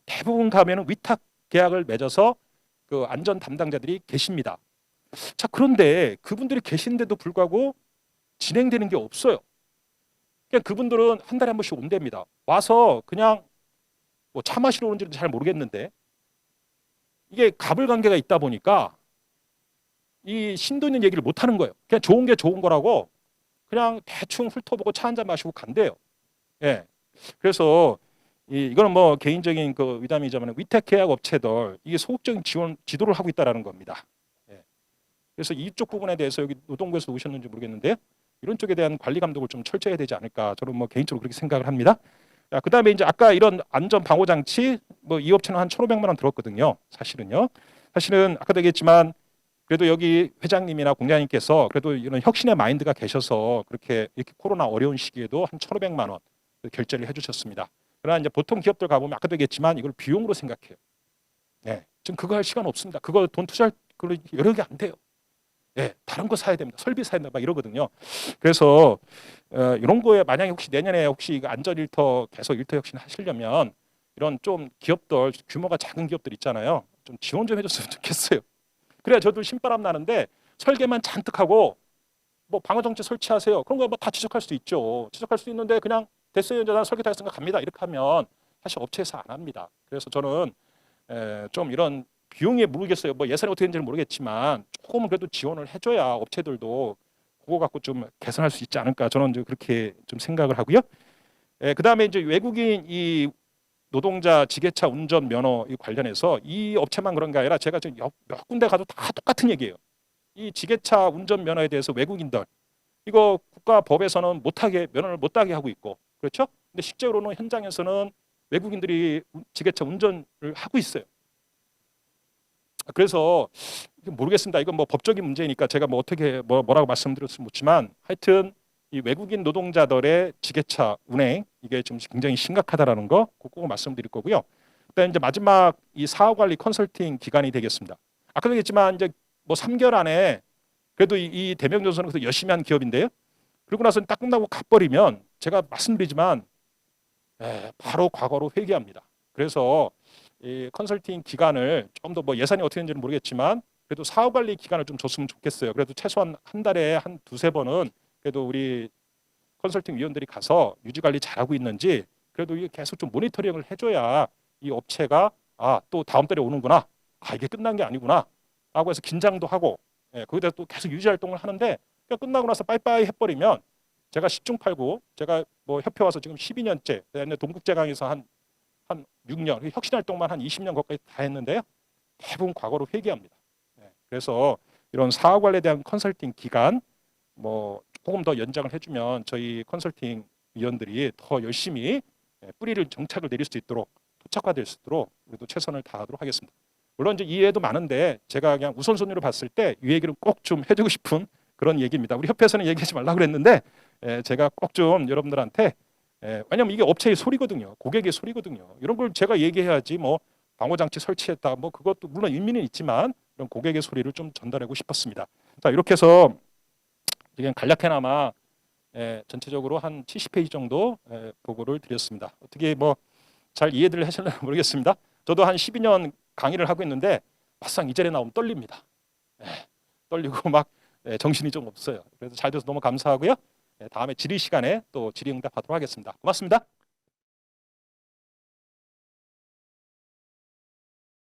대부분 가면은 위탁 계약을 맺어서 그 안전 담당자들이 계십니다. 자, 그런데 그분들이 계신데도 불구하고 진행되는 게 없어요. 그냥 그분들은 한 달에 한 번씩 온답니다. 와서 그냥 뭐 차 마시러 오는지는 잘 모르겠는데 이게 가불관계가 있다 보니까 이 심도 있는 얘기를 못 하는 거예요. 그냥 좋은 게 좋은 거라고 그냥 대충 훑어보고 차 한잔 마시고 간대요. 그래서 이거는 뭐 개인적인 그 의담이자만 위탁 계약 업체들 이게 소극적인 지원 지도를 하고 있다라는 겁니다. 그래서 이쪽 부분에 대해서 여기 노동부에서 오셨는지 모르겠는데 이런 쪽에 대한 관리 감독을 좀 철저해야 되지 않을까 저는 뭐 개인적으로 그렇게 생각을 합니다. 그다음에 이제 아까 이런 안전 방호 장치 뭐 이 업체는 한 1,500만 원 들었거든요. 사실은 아까도 얘기했지만 그래도 여기 회장님이나 공장님께서 그래도 이런 혁신의 마인드가 계셔서 그렇게 이렇게 코로나 어려운 시기에도 한 1,500만 원 결제를 해주셨습니다. 그러나 이제 보통 기업들 가보면 아까도 얘기했지만 이걸 비용으로 생각해요. 지금 그거 할 시간 없습니다. 그거 돈 투자할 여력이 안 돼요. 다른 거 사야 됩니다. 설비 사야 된다 막 이러거든요. 그래서 이런 거에 만약에 혹시 내년에 혹시 안전 일터 계속 일터 혁신 하시려면 이런 좀 기업들 규모가 작은 기업들 있잖아요. 좀 지원 좀 해줬으면 좋겠어요. 그래야 저도 신바람 나는데 설계만 잔뜩 하고 뭐 방어 장치 설치하세요. 그런 거 뭐 다 지적할 수 있죠. 지적할 수 있는데 그냥 됐어요. 이제 난 설계 다 했으니까 갑니다. 이렇게 하면 사실 업체에서 안 합니다. 그래서 저는 좀 이런 비용에 모르겠어요. 뭐 예산이 어떻게 되는지는 모르겠지만 조금은 그래도 지원을 해줘야 업체들도 그거 갖고 좀 개선할 수 있지 않을까. 저는 이제 그렇게 좀 생각을 하고요. 그다음에 이제 외국인 이 노동자 지게차 운전 면허 관련해서 이 업체만 그런 게 아니라 제가 지금 몇 군데 가도 다 똑같은 얘기예요. 이 지게차 운전 면허에 대해서 외국인들 이거 국가 법에서는 면허를 못 따게 하고 있고 그렇죠? 근데 실제로는 현장에서는 외국인들이 지게차 운전을 하고 있어요. 그래서 모르겠습니다. 이건 뭐 법적인 문제니까 제가 뭐 어떻게 뭐라고 말씀드릴 수 없지만 하여튼 이 외국인 노동자들의 지게차 운행 이게 좀 굉장히 심각하다라는 거 꼭 말씀드릴 거고요. 그다음에 이제 마지막 이 사후 관리 컨설팅 기간이 되겠습니다. 아까도 얘기했지만 이제 뭐 3개월 안에 그래도 이 대명조선은 그래도 열심히 한 기업인데요. 그리고 나서 딱 끝나고 가버리면 제가 말씀드리지만 바로 과거로 회귀합니다. 그래서 이 컨설팅 기간을 좀 더 뭐 예산이 어떻게 되는지는 모르겠지만 그래도 사후 관리 기간을 좀 줬으면 좋겠어요. 그래도 최소한 한 달에 한 두세 번은 그래도 우리 컨설팅 위원들이 가서 유지 관리 잘하고 있는지 그래도 이게 계속 좀 모니터링을 해줘야 이 업체가 또 다음 달에 오는구나. 이게 끝난 게 아니구나. 라고 해서 긴장도 하고 거기다 또 계속 유지 활동을 하는데 끝나고 나서 빠이빠이 해버리면 제가 10중 8구 제가 뭐 협회 와서 지금 12년째 동국제강에서 한 6년 혁신 활동만 한 20년 가까이 다 했는데요. 대부분 과거로 회귀합니다. 그래서 이런 사후 관리에 대한 컨설팅 기간 뭐 조금 더 연장을 해주면 저희 컨설팅 위원들이 더 열심히 뿌리를 정착을 내릴 수 있도록 토착화될 수 있도록 우리도 최선을 다하도록 하겠습니다. 물론 이제 이해도 많은데 제가 그냥 우선순위로 봤을 때 이 얘기를 꼭 좀 해주고 싶은 그런 얘기입니다. 우리 협회에서는 얘기하지 말라고 그랬는데 제가 꼭 좀 여러분들한테 왜냐하면 이게 업체의 소리거든요. 고객의 소리거든요. 이런 걸 제가 얘기해야지 뭐 방호장치 설치했다 뭐 그것도 물론 의미는 있지만 그런 고객의 소리를 좀 전달하고 싶었습니다. 자, 이렇게 해서 그냥 간략해나마 전체적으로 한 70페이지 정도 보고를 드렸습니다. 어떻게 뭐 잘 이해들 하실려나 모르겠습니다. 저도 한 12년 강의를 하고 있는데 막상 이 자리에 나오면 떨립니다. 떨리고 막 정신이 좀 없어요. 그래서 잘 돼서 너무 감사하고요. 다음에 질의 시간에 또 질의응답하도록 하겠습니다. 고맙습니다.